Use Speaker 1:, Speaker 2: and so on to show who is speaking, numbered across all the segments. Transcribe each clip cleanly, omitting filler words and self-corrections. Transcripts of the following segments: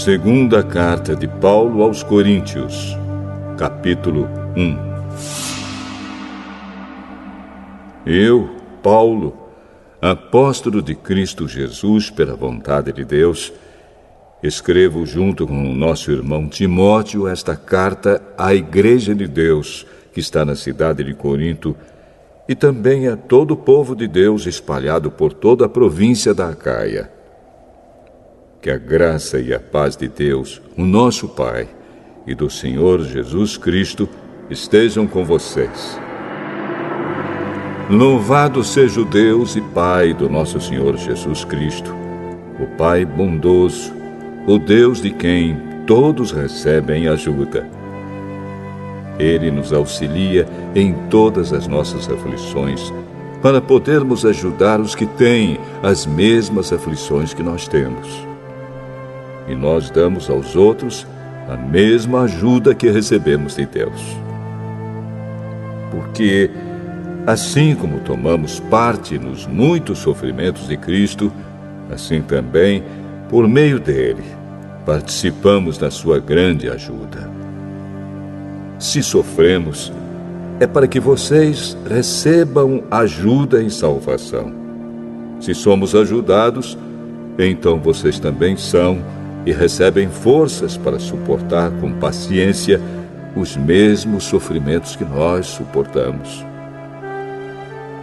Speaker 1: Segunda carta de Paulo aos Coríntios, capítulo 1. Eu, Paulo, apóstolo de Cristo Jesus pela vontade de Deus, escrevo junto com o nosso irmão Timóteo esta carta à Igreja de Deus que está na cidade de Corinto e também a todo o povo de Deus espalhado por toda a província da Acaia. Que a graça e a paz de Deus, o nosso Pai, e do Senhor Jesus Cristo estejam com vocês. Louvado seja o Deus e Pai do nosso Senhor Jesus Cristo, o Pai bondoso, o Deus de quem todos recebem ajuda. Ele nos auxilia em todas as nossas aflições, para podermos ajudar os que têm as mesmas aflições que nós temos. E nós damos aos outros a mesma ajuda que recebemos de Deus. Porque, assim como tomamos parte nos muitos sofrimentos de Cristo, assim também, por meio dele, participamos da sua grande ajuda. Se sofremos, é para que vocês recebam ajuda e salvação. Se somos ajudados, então vocês também são e recebem forças para suportar com paciência os mesmos sofrimentos que nós suportamos.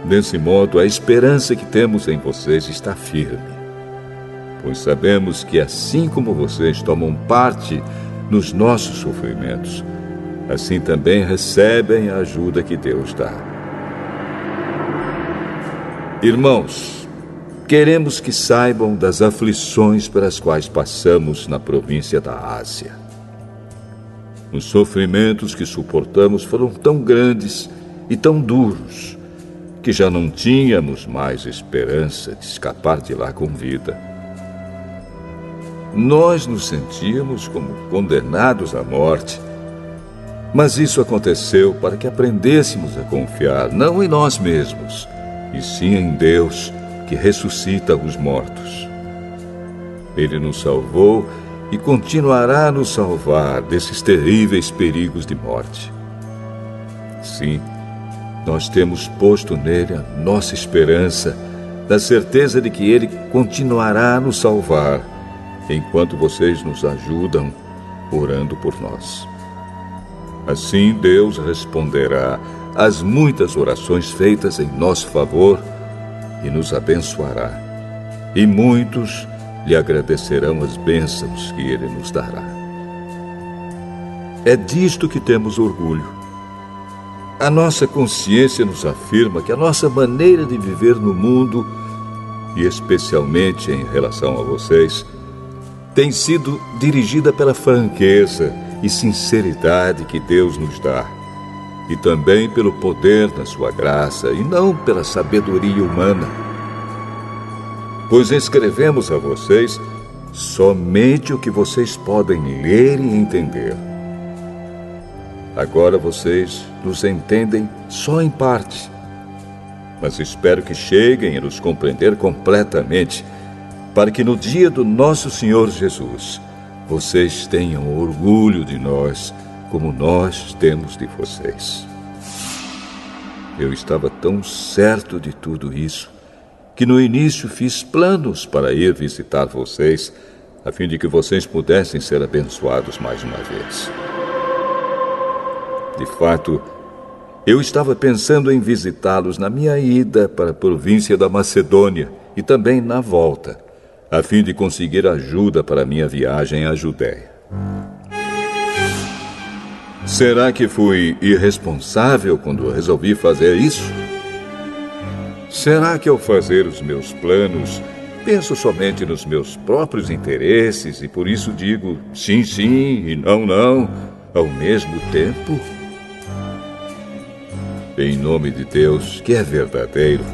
Speaker 1: Desse modo, a esperança que temos em vocês está firme, pois sabemos que assim como vocês tomam parte nos nossos sofrimentos, assim também recebem a ajuda que Deus dá. Irmãos, queremos que saibam das aflições pelas quais passamos na província da Ásia. Os sofrimentos que suportamos foram tão grandes e tão duros que já não tínhamos mais esperança de escapar de lá com vida. Nós nos sentíamos como condenados à morte, mas isso aconteceu para que aprendêssemos a confiar não em nós mesmos, e sim em Deus, que ressuscita os mortos. Ele nos salvou e continuará a nos salvar desses terríveis perigos de morte. Sim, nós temos posto nele a nossa esperança, na certeza de que ele continuará a nos salvar, enquanto vocês nos ajudam orando por nós. Assim Deus responderá às muitas orações feitas em nosso favor e nos abençoará, e muitos lhe agradecerão as bênçãos que ele nos dará. É disto que temos orgulho. A nossa consciência nos afirma que a nossa maneira de viver no mundo, e especialmente em relação a vocês, tem sido dirigida pela franqueza e sinceridade que Deus nos dá, e também pelo poder da sua graça, e não pela sabedoria humana. Pois escrevemos a vocês somente o que vocês podem ler e entender. Agora vocês nos entendem só em parte, mas espero que cheguem a nos compreender completamente, para que no dia do nosso Senhor Jesus, vocês tenham orgulho de nós, como nós temos de vocês. Eu estava tão certo de tudo isso, que no início fiz planos para ir visitar vocês, a fim de que vocês pudessem ser abençoados mais uma vez. De fato, eu estava pensando em visitá-los na minha ida para a província da Macedônia e também na volta, a fim de conseguir ajuda para a minha viagem à Judéia. Será que fui irresponsável quando resolvi fazer isso? Será que ao fazer os meus planos, penso somente nos meus próprios interesses e por isso digo sim, sim e não, não, ao mesmo tempo? Em nome de Deus, que é verdadeiro,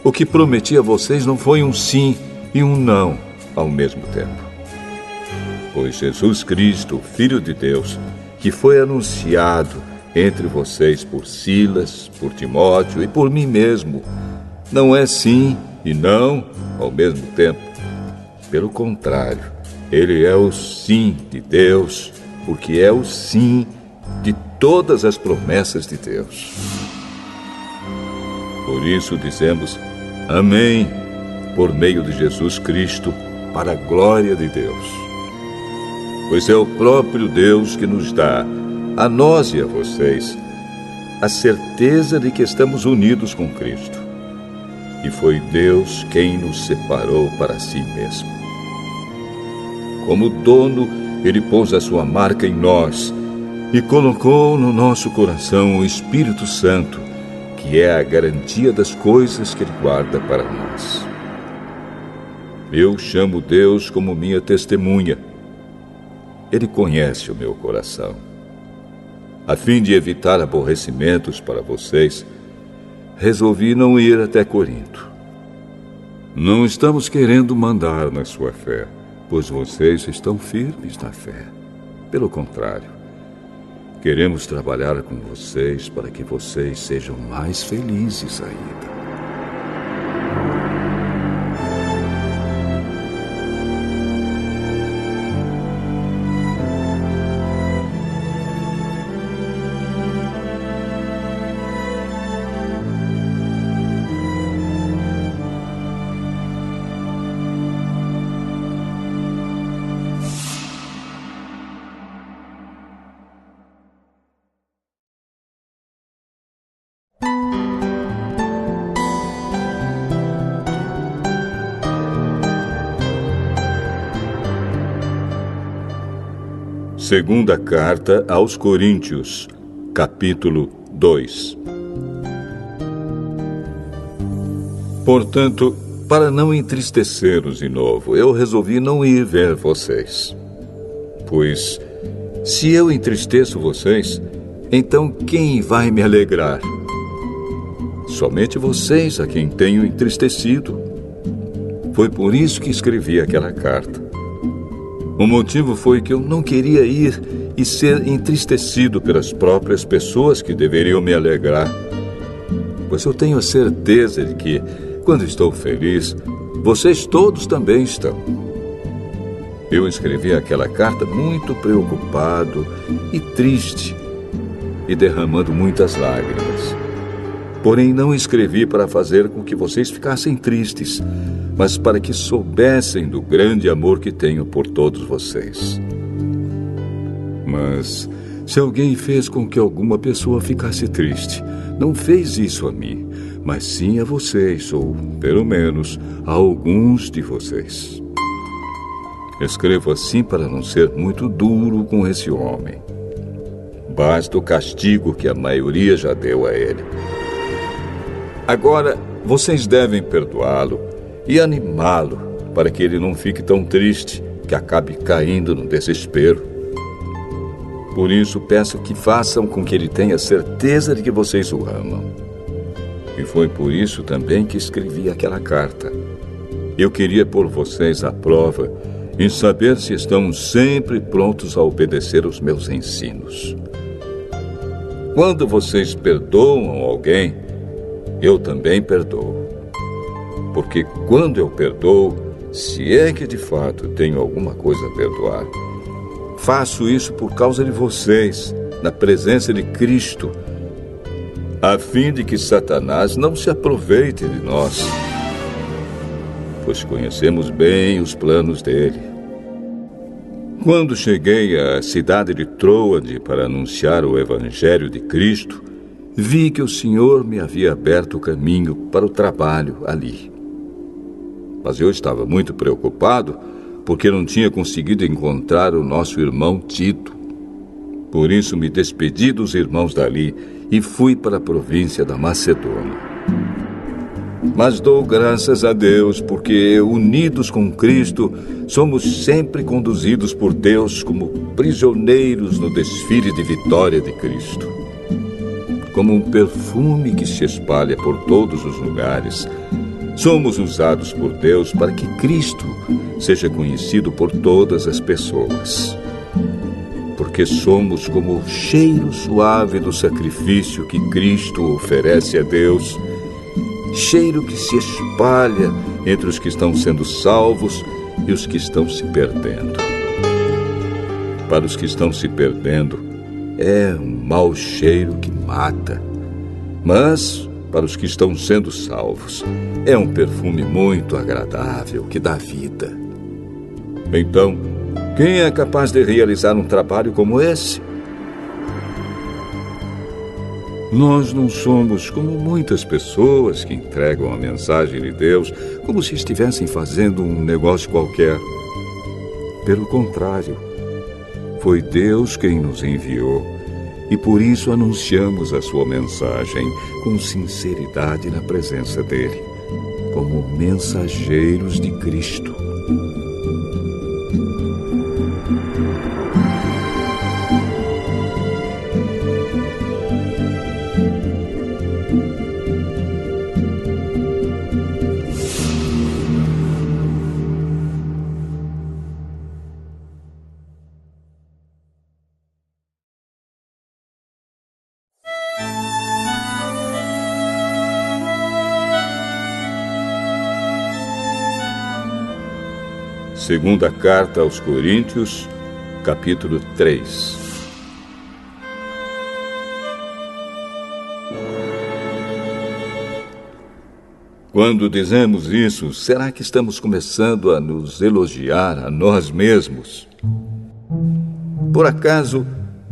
Speaker 1: o que prometi a vocês não foi um sim e um não ao mesmo tempo. Pois Jesus Cristo, o Filho de Deus, que foi anunciado entre vocês por Silas, por Timóteo e por mim mesmo, não é sim e não ao mesmo tempo. Pelo contrário, Ele é o sim de Deus, porque é o sim de todas as promessas de Deus. Por isso dizemos amém, por meio de Jesus Cristo, para a glória de Deus. Pois é o próprio Deus que nos dá, a nós e a vocês, a certeza de que estamos unidos com Cristo. E foi Deus quem nos separou para si mesmo. Como dono, Ele pôs a sua marca em nós e colocou no nosso coração o Espírito Santo, que é a garantia das coisas que Ele guarda para nós. Eu chamo Deus como minha testemunha. Ele conhece o meu coração. A fim de evitar aborrecimentos para vocês, resolvi não ir até Corinto. Não estamos querendo mandar na sua fé, pois vocês estão firmes na fé. Pelo contrário, queremos trabalhar com vocês para que vocês sejam mais felizes ainda. Segunda Carta aos Coríntios, capítulo 2. Portanto, para não entristecê-los de novo, eu resolvi não ir ver vocês. Pois, se eu entristeço vocês, então quem vai me alegrar? Somente vocês a quem tenho entristecido. Foi por isso que escrevi aquela carta. O motivo foi que eu não queria ir e ser entristecido pelas próprias pessoas que deveriam me alegrar. Pois eu tenho a certeza de que, quando estou feliz, vocês todos também estão. Eu escrevi aquela carta muito preocupado e triste e derramando muitas lágrimas. Porém, não escrevi para fazer com que vocês ficassem tristes, mas para que soubessem do grande amor que tenho por todos vocês. Mas, se alguém fez com que alguma pessoa ficasse triste, não fez isso a mim, mas sim a vocês, ou, pelo menos, a alguns de vocês. Escrevo assim para não ser muito duro com esse homem. Basta o castigo que a maioria já deu a ele. Agora, vocês devem perdoá-lo e animá-lo para que ele não fique tão triste que acabe caindo no desespero. Por isso, peço que façam com que ele tenha certeza de que vocês o amam. E foi por isso também que escrevi aquela carta. Eu queria pôr vocês à prova em saber se estão sempre prontos a obedecer os meus ensinos. Quando vocês perdoam alguém, eu também perdoo. Porque quando eu perdoo, se é que de fato tenho alguma coisa a perdoar, faço isso por causa de vocês, na presença de Cristo, a fim de que Satanás não se aproveite de nós, pois conhecemos bem os planos dele. Quando cheguei à cidade de Troade para anunciar o Evangelho de Cristo, vi que o Senhor me havia aberto o caminho para o trabalho ali. Mas eu estava muito preocupado porque não tinha conseguido encontrar o nosso irmão Tito. Por isso me despedi dos irmãos dali e fui para a província da Macedônia. Mas dou graças a Deus porque, unidos com Cristo, somos sempre conduzidos por Deus como prisioneiros no desfile de vitória de Cristo. Como um perfume que se espalha por todos os lugares, somos usados por Deus para que Cristo seja conhecido por todas as pessoas. Porque somos como o cheiro suave do sacrifício que Cristo oferece a Deus, cheiro que se espalha entre os que estão sendo salvos e os que estão se perdendo. Para os que estão se perdendo, é um mau cheiro que mata. Mas, para os que estão sendo salvos, é um perfume muito agradável que dá vida. Então, quem é capaz de realizar um trabalho como esse? Nós não somos como muitas pessoas que entregam a mensagem de Deus como se estivessem fazendo um negócio qualquer. Pelo contrário, foi Deus quem nos enviou e por isso anunciamos a sua mensagem com sinceridade na presença dele, como mensageiros de Cristo. Segunda Carta aos Coríntios, capítulo 3. Quando dizemos isso, será que estamos começando a nos elogiar a nós mesmos? Por acaso,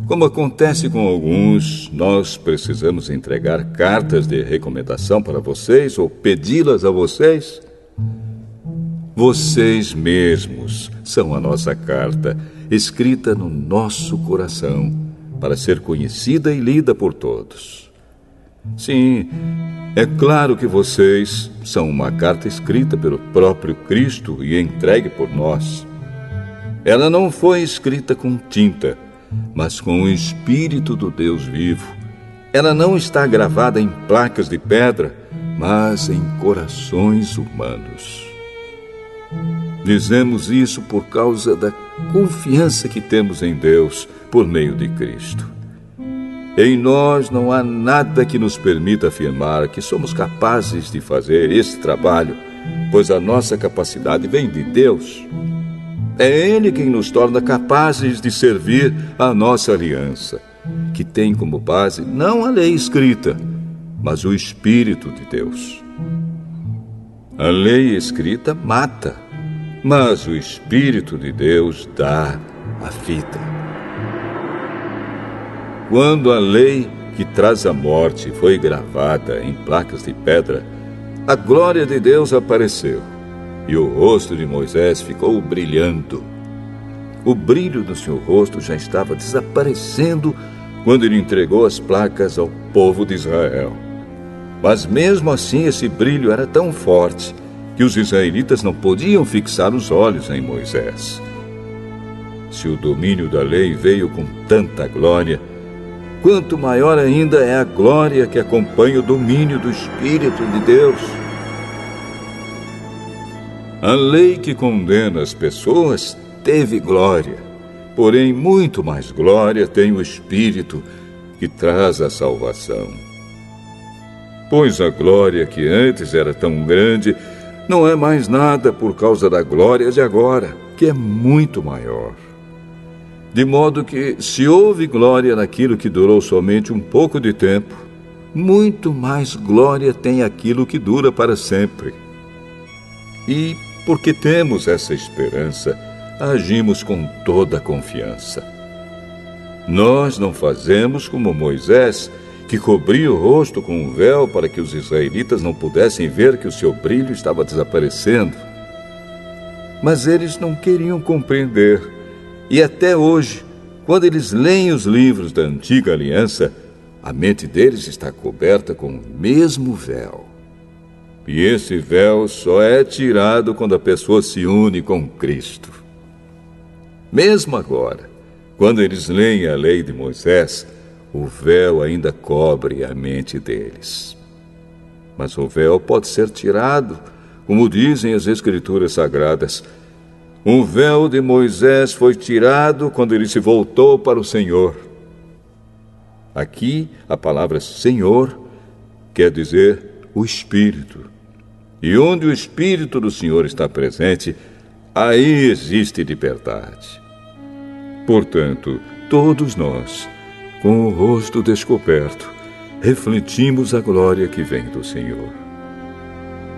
Speaker 1: como acontece com alguns, nós precisamos entregar cartas de recomendação para vocês ou pedi-las a vocês? Vocês mesmos são a nossa carta, escrita no nosso coração, para ser conhecida e lida por todos. Sim, é claro que vocês são uma carta escrita pelo próprio Cristo e entregue por nós. Ela não foi escrita com tinta, mas com o Espírito do Deus vivo. Ela não está gravada em placas de pedra, mas em corações humanos. Dizemos isso por causa da confiança que temos em Deus por meio de Cristo. Em nós não há nada que nos permita afirmar que somos capazes de fazer esse trabalho, pois a nossa capacidade vem de Deus. É Ele quem nos torna capazes de servir a nossa aliança, que tem como base não a lei escrita, mas o Espírito de Deus. A lei escrita mata, mas o Espírito de Deus dá a vida. Quando a lei que traz a morte foi gravada em placas de pedra, a glória de Deus apareceu e o rosto de Moisés ficou brilhando. O brilho do seu rosto já estava desaparecendo quando ele entregou as placas ao povo de Israel. Mas mesmo assim esse brilho era tão forte que os israelitas não podiam fixar os olhos em Moisés. Se o domínio da lei veio com tanta glória, quanto maior ainda é a glória que acompanha o domínio do Espírito de Deus. A lei que condena as pessoas teve glória, porém muito mais glória tem o Espírito que traz a salvação. Pois a glória que antes era tão grande não é mais nada por causa da glória de agora, que é muito maior. De modo que, se houve glória naquilo que durou somente um pouco de tempo, muito mais glória tem aquilo que dura para sempre. E, porque temos essa esperança, agimos com toda a confiança. Nós não fazemos como Moisés, que cobria o rosto com um véu para que os israelitas não pudessem ver que o seu brilho estava desaparecendo. Mas eles não queriam compreender. E até hoje, quando eles leem os livros da Antiga Aliança, a mente deles está coberta com o mesmo véu. E esse véu só é tirado quando a pessoa se une com Cristo. Mesmo agora, quando eles leem a lei de Moisés, o véu ainda cobre a mente deles. Mas o véu pode ser tirado, como dizem as Escrituras Sagradas. O véu de Moisés foi tirado quando ele se voltou para o Senhor. Aqui, a palavra Senhor quer dizer o Espírito. E onde o Espírito do Senhor está presente, aí existe liberdade. Portanto, todos nós, com o rosto descoberto, refletimos a glória que vem do Senhor.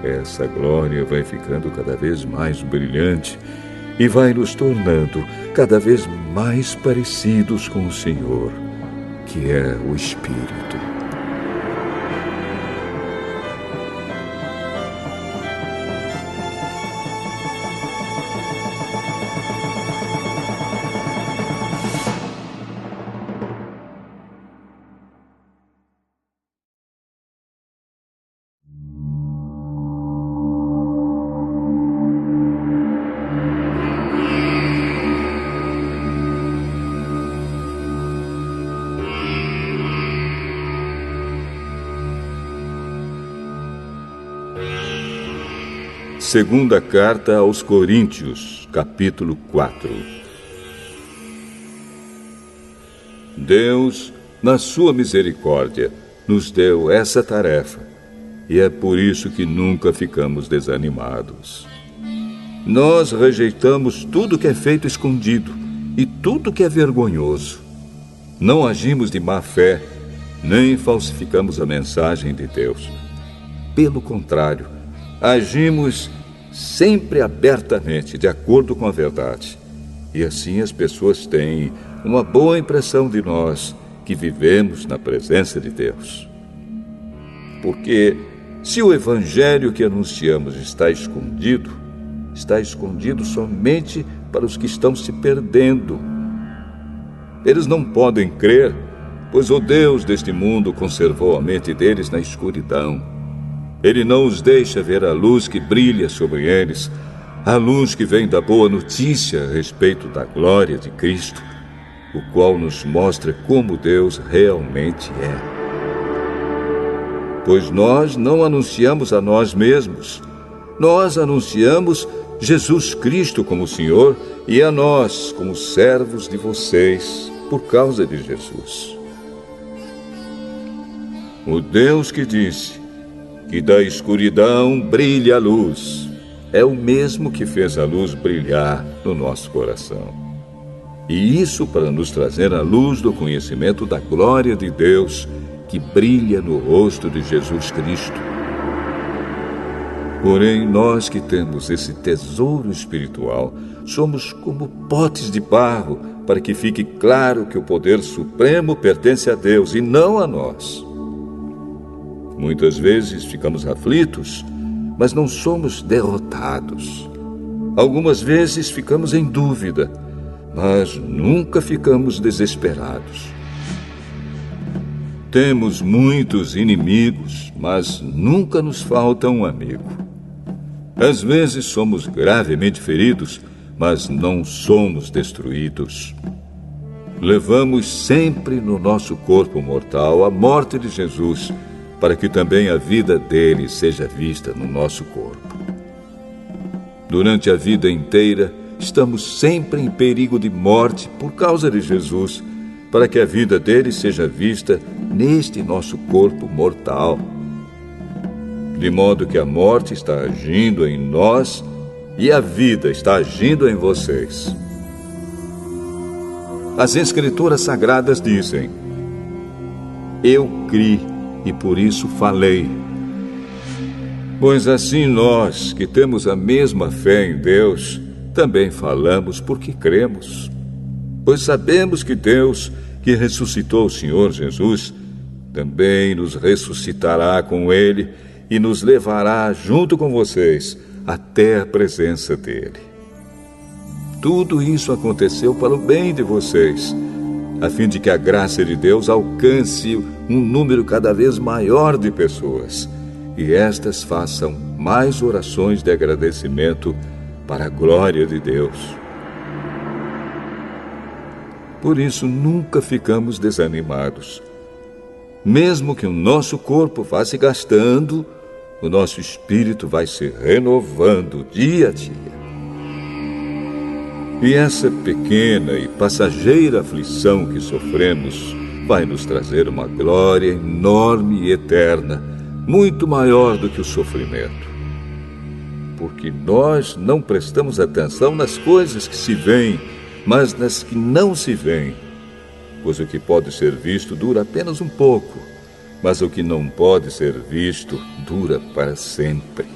Speaker 1: Essa glória vai ficando cada vez mais brilhante e vai nos tornando cada vez mais parecidos com o Senhor, que é o Espírito. Segunda Carta aos Coríntios, capítulo 4. Deus, na sua misericórdia, nos deu essa tarefa, e é por isso que nunca ficamos desanimados. Nós rejeitamos tudo que é feito escondido e tudo que é vergonhoso. Não agimos de má fé, nem falsificamos a mensagem de Deus. Pelo contrário, agimos sempre abertamente, de acordo com a verdade. E assim as pessoas têm uma boa impressão de nós, que vivemos na presença de Deus. Porque se o evangelho que anunciamos está escondido somente para os que estão se perdendo. Eles não podem crer, pois o Deus deste mundo conservou a mente deles na escuridão. Ele não os deixa ver a luz que brilha sobre eles, a luz que vem da boa notícia a respeito da glória de Cristo, o qual nos mostra como Deus realmente é. Pois nós não anunciamos a nós mesmos, nós anunciamos Jesus Cristo como Senhor e a nós como servos de vocês por causa de Jesus. O Deus que disse que da escuridão brilha a luz, é o mesmo que fez a luz brilhar no nosso coração. E isso para nos trazer a luz do conhecimento da glória de Deus que brilha no rosto de Jesus Cristo. Porém, nós que temos esse tesouro espiritual, somos como potes de barro, para que fique claro que o poder supremo pertence a Deus e não a nós. Muitas vezes ficamos aflitos, mas não somos derrotados. Algumas vezes ficamos em dúvida, mas nunca ficamos desesperados. Temos muitos inimigos, mas nunca nos falta um amigo. Às vezes somos gravemente feridos, mas não somos destruídos. Levamos sempre no nosso corpo mortal a morte de Jesus, para que também a vida dele seja vista no nosso corpo. Durante a vida inteira, estamos sempre em perigo de morte por causa de Jesus, para que a vida dele seja vista neste nosso corpo mortal. De modo que a morte está agindo em nós e a vida está agindo em vocês. As Escrituras Sagradas dizem: eu criei e por isso falei. Pois assim nós, que temos a mesma fé em Deus, também falamos porque cremos. Pois sabemos que Deus, que ressuscitou o Senhor Jesus, também nos ressuscitará com Ele e nos levará junto com vocês até a presença dEle. Tudo isso aconteceu para o bem de vocês, a fim de que a graça de Deus alcance um número cada vez maior de pessoas, e estas façam mais orações de agradecimento para a glória de Deus. Por isso, nunca ficamos desanimados. Mesmo que o nosso corpo vá se gastando, o nosso espírito vai se renovando dia a dia. E essa pequena e passageira aflição que sofremos vai nos trazer uma glória enorme e eterna, muito maior do que o sofrimento. porque nós não prestamos atenção nas coisas que se veem, mas nas que não se veem. Pois o que pode ser visto dura apenas um pouco, mas o que não pode ser visto dura para sempre.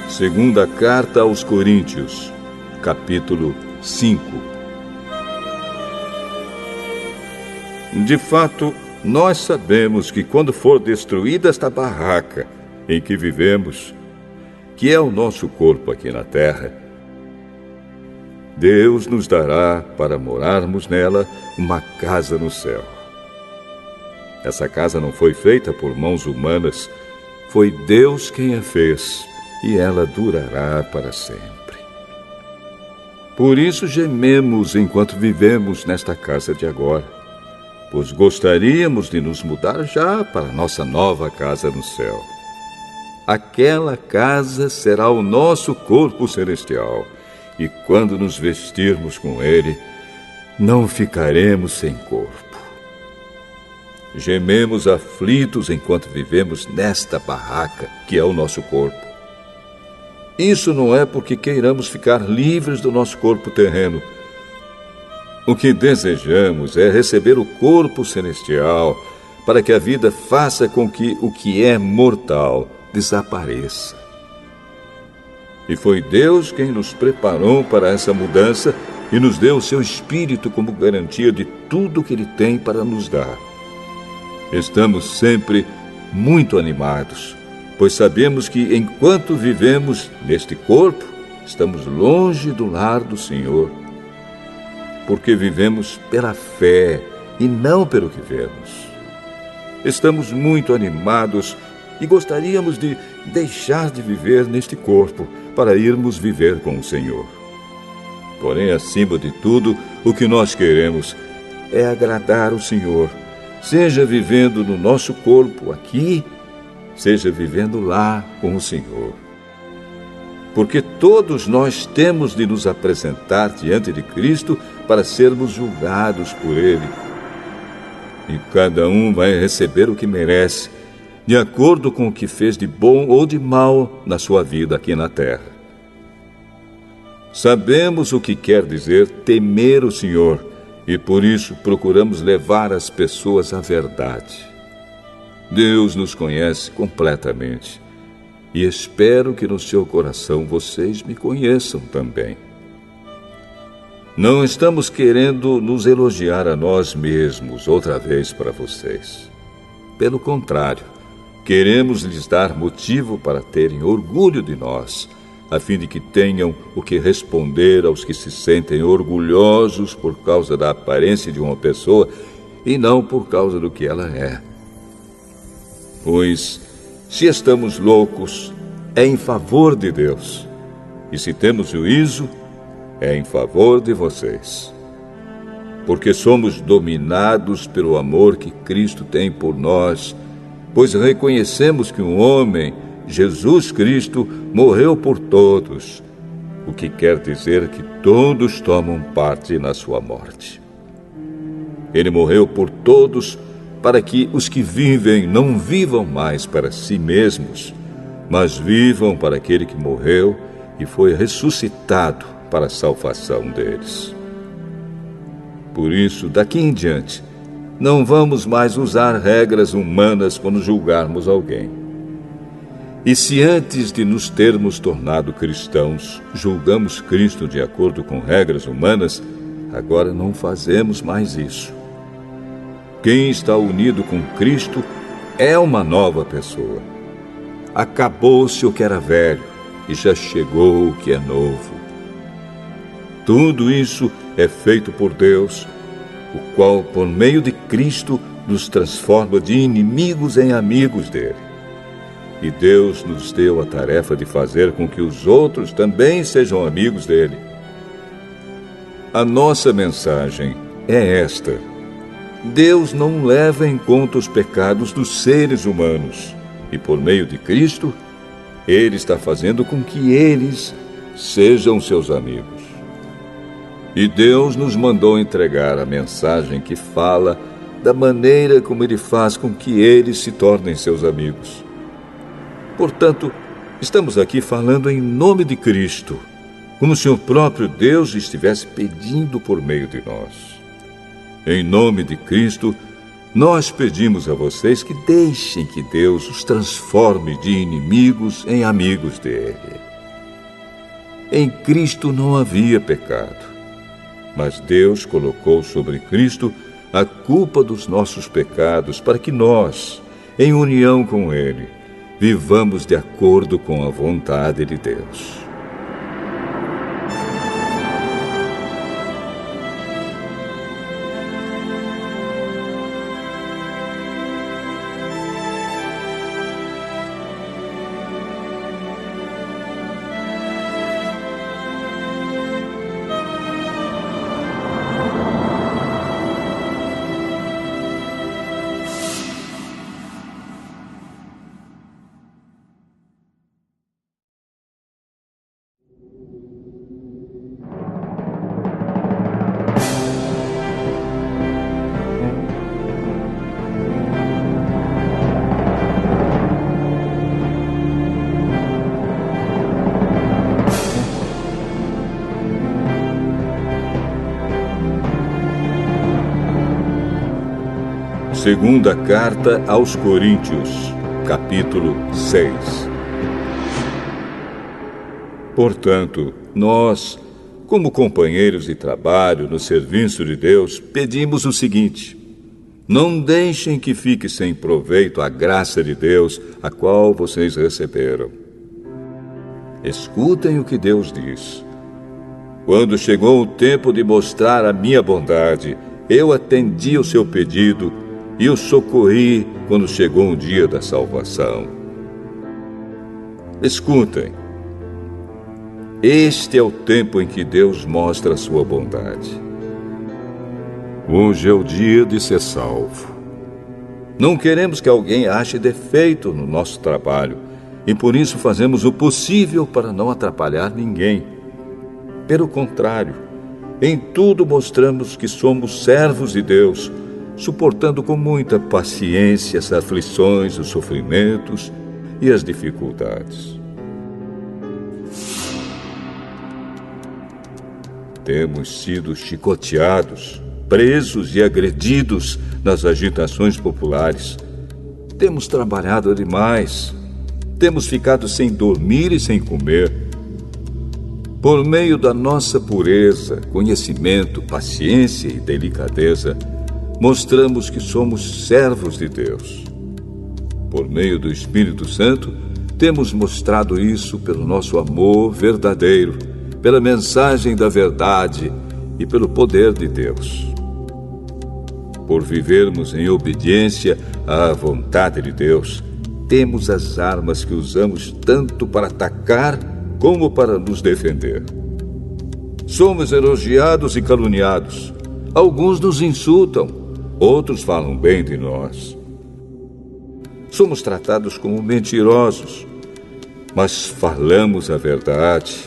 Speaker 1: Segunda Carta aos Coríntios, capítulo 5. De fato, nós sabemos que quando for destruída esta barraca em que vivemos, que é o nosso corpo aqui na terra, Deus nos dará para morarmos nela uma casa no céu. Essa casa não foi feita por mãos humanas, foi Deus quem a fez. E ela durará para sempre. Por isso gememos enquanto vivemos nesta casa de agora, pois gostaríamos de nos mudar já para nossa nova casa no céu. Aquela casa será o nosso corpo celestial, e quando nos vestirmos com ele, não ficaremos sem corpo. Gememos aflitos enquanto vivemos nesta barraca, que é o nosso corpo. Isso não é porque queiramos ficar livres do nosso corpo terreno. O que desejamos é receber o corpo celestial, para que a vida faça com que o que é mortal desapareça. E foi Deus quem nos preparou para essa mudança e nos deu o seu Espírito como garantia de tudo que Ele tem para nos dar. Estamos sempre muito animados, pois sabemos que enquanto vivemos neste corpo, estamos longe do lar do Senhor, porque vivemos pela fé e não pelo que vemos. Estamos muito animados e gostaríamos de deixar de viver neste corpo para irmos viver com o Senhor. Porém, acima de tudo, o que nós queremos é agradar o Senhor, seja vivendo no nosso corpo aqui, seja vivendo lá com o Senhor. Porque todos nós temos de nos apresentar diante de Cristo para sermos julgados por Ele. E cada um vai receber o que merece, de acordo com o que fez de bom ou de mal na sua vida aqui na terra. Sabemos o que quer dizer temer o Senhor, e por isso procuramos levar as pessoas à verdade. Deus nos conhece completamente e espero que no seu coração vocês me conheçam também. Não estamos querendo nos elogiar a nós mesmos outra vez para vocês. Pelo contrário, queremos lhes dar motivo para terem orgulho de nós, a fim de que tenham o que responder aos que se sentem orgulhosos por causa da aparência de uma pessoa e não por causa do que ela é. Pois, se estamos loucos, é em favor de Deus. E se temos juízo, é em favor de vocês. Porque somos dominados pelo amor que Cristo tem por nós, pois reconhecemos que um homem, Jesus Cristo, morreu por todos, o que quer dizer que todos tomam parte na sua morte. Ele morreu por todos, para que os que vivem não vivam mais para si mesmos, mas vivam para aquele que morreu e foi ressuscitado para a salvação deles. Por isso, daqui em diante, não vamos mais usar regras humanas quando julgarmos alguém. E se antes de nos termos tornado cristãos, julgamos Cristo de acordo com regras humanas, agora não fazemos mais isso. Quem está unido com Cristo é uma nova pessoa. Acabou-se o que era velho e já chegou o que é novo. Tudo isso é feito por Deus, o qual, por meio de Cristo, nos transforma de inimigos em amigos dele. E Deus nos deu a tarefa de fazer com que os outros também sejam amigos dele. A nossa mensagem é esta: Deus não leva em conta os pecados dos seres humanos, e por meio de Cristo, Ele está fazendo com que eles sejam seus amigos. E Deus nos mandou entregar a mensagem que fala da maneira como Ele faz com que eles se tornem seus amigos. Portanto, estamos aqui falando em nome de Cristo, como se o próprio Deus estivesse pedindo por meio de nós. Em nome de Cristo, nós pedimos a vocês que deixem que Deus os transforme de inimigos em amigos dele. Em Cristo não havia pecado, mas Deus colocou sobre Cristo a culpa dos nossos pecados para que nós, em união com Ele, vivamos de acordo com a vontade de Deus. Segunda Carta aos Coríntios, capítulo 6. Portanto, nós, como companheiros de trabalho no serviço de Deus, pedimos o seguinte: não deixem que fique sem proveito a graça de Deus, a qual vocês receberam. Escutem o que Deus diz. Quando chegou o tempo de mostrar a minha bondade, eu atendi o seu pedido e o socorri quando chegou o dia da salvação. Escutem. Este é o tempo em que Deus mostra a sua bondade. Hoje é o dia de ser salvo. Não queremos que alguém ache defeito no nosso trabalho, e por isso fazemos o possível para não atrapalhar ninguém. Pelo contrário, em tudo mostramos que somos servos de Deus, suportando com muita paciência as aflições, os sofrimentos e as dificuldades. Temos sido chicoteados, presos e agredidos nas agitações populares. Temos trabalhado demais. Temos ficado sem dormir e sem comer. Por meio da nossa pureza, conhecimento, paciência e delicadeza, mostramos que somos servos de Deus. Por meio do Espírito Santo, temos mostrado isso pelo nosso amor verdadeiro, pela mensagem da verdade e pelo poder de Deus. Por vivermos em obediência à vontade de Deus, temos as armas que usamos tanto para atacar como para nos defender. Somos elogiados e caluniados. Alguns nos insultam, outros falam bem de nós. Somos tratados como mentirosos, mas falamos a verdade.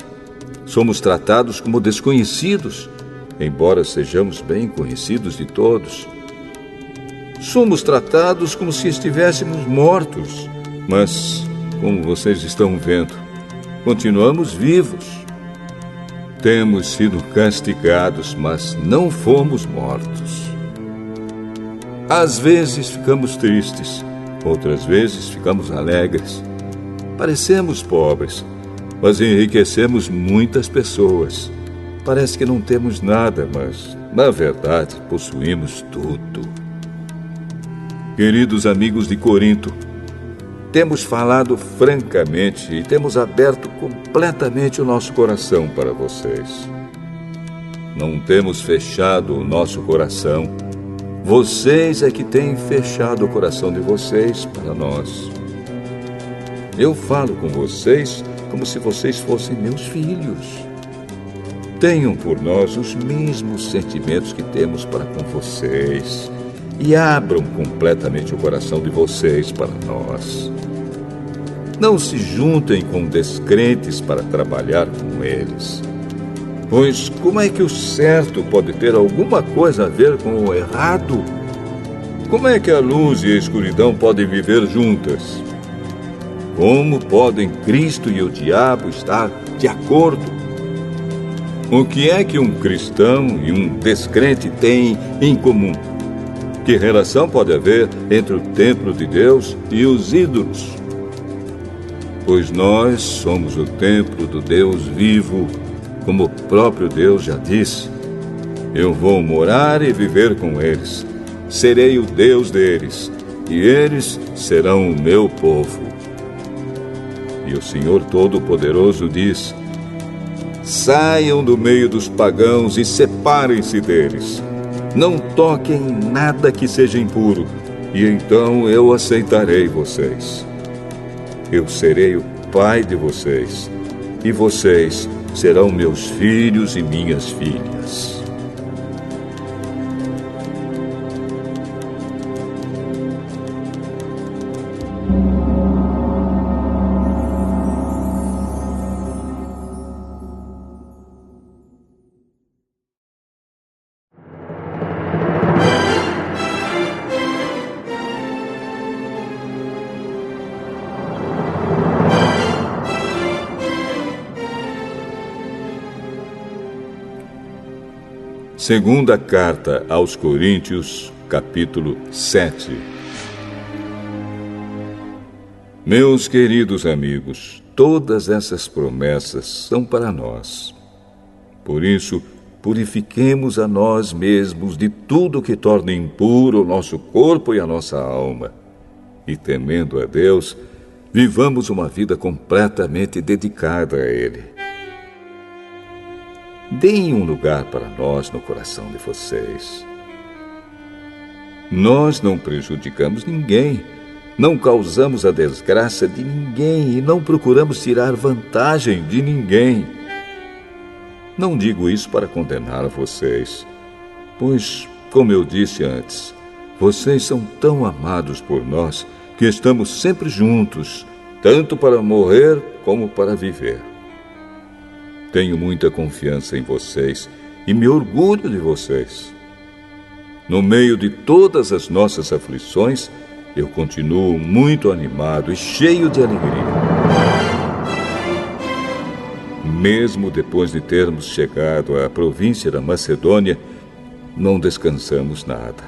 Speaker 1: Somos tratados como desconhecidos, embora sejamos bem conhecidos de todos. Somos tratados como se estivéssemos mortos, mas, como vocês estão vendo, continuamos vivos. Temos sido castigados, mas não fomos mortos. Às vezes ficamos tristes, outras vezes ficamos alegres. Parecemos pobres, mas enriquecemos muitas pessoas. Parece que não temos nada, mas, na verdade, possuímos tudo. Queridos amigos de Corinto, temos falado francamente e temos aberto completamente o nosso coração para vocês. Não temos fechado o nosso coração. Vocês é que têm fechado o coração de vocês para nós. Eu falo com vocês como se vocês fossem meus filhos. Tenham por nós os mesmos sentimentos que temos para com vocês e abram completamente o coração de vocês para nós. Não se juntem com descrentes para trabalhar com eles. Pois como é que o certo pode ter alguma coisa a ver com o errado? Como é que a luz e a escuridão podem viver juntas? Como podem Cristo e o diabo estar de acordo? O que é que um cristão e um descrente têm em comum? Que relação pode haver entre o templo de Deus e os ídolos? Pois nós somos o templo do Deus vivo, como o próprio Deus já disse. Eu vou morar e viver com eles. Serei o Deus deles, e eles serão o meu povo. E o Senhor Todo-Poderoso diz: saiam do meio dos pagãos e separem-se deles. Não toquem em nada que seja impuro, e então eu aceitarei vocês. Eu serei o pai de vocês, e vocês serão meus filhos e minhas filhas. Segunda carta aos Coríntios, capítulo 7. Meus queridos amigos, todas essas promessas são para nós. Por isso, purifiquemos a nós mesmos de tudo que torne impuro o nosso corpo e a nossa alma. E, temendo a Deus, vivamos uma vida completamente dedicada a Ele. Deem um lugar para nós no coração de vocês. Nós não prejudicamos ninguém, não causamos a desgraça de ninguém e não procuramos tirar vantagem de ninguém. Não digo isso para condenar vocês, pois, como eu disse antes, vocês são tão amados por nós que estamos sempre juntos, tanto para morrer como para viver. Tenho muita confiança em vocês e me orgulho de vocês. No meio de todas as nossas aflições, eu continuo muito animado e cheio de alegria. Mesmo depois de termos chegado à província da Macedônia, não descansamos nada.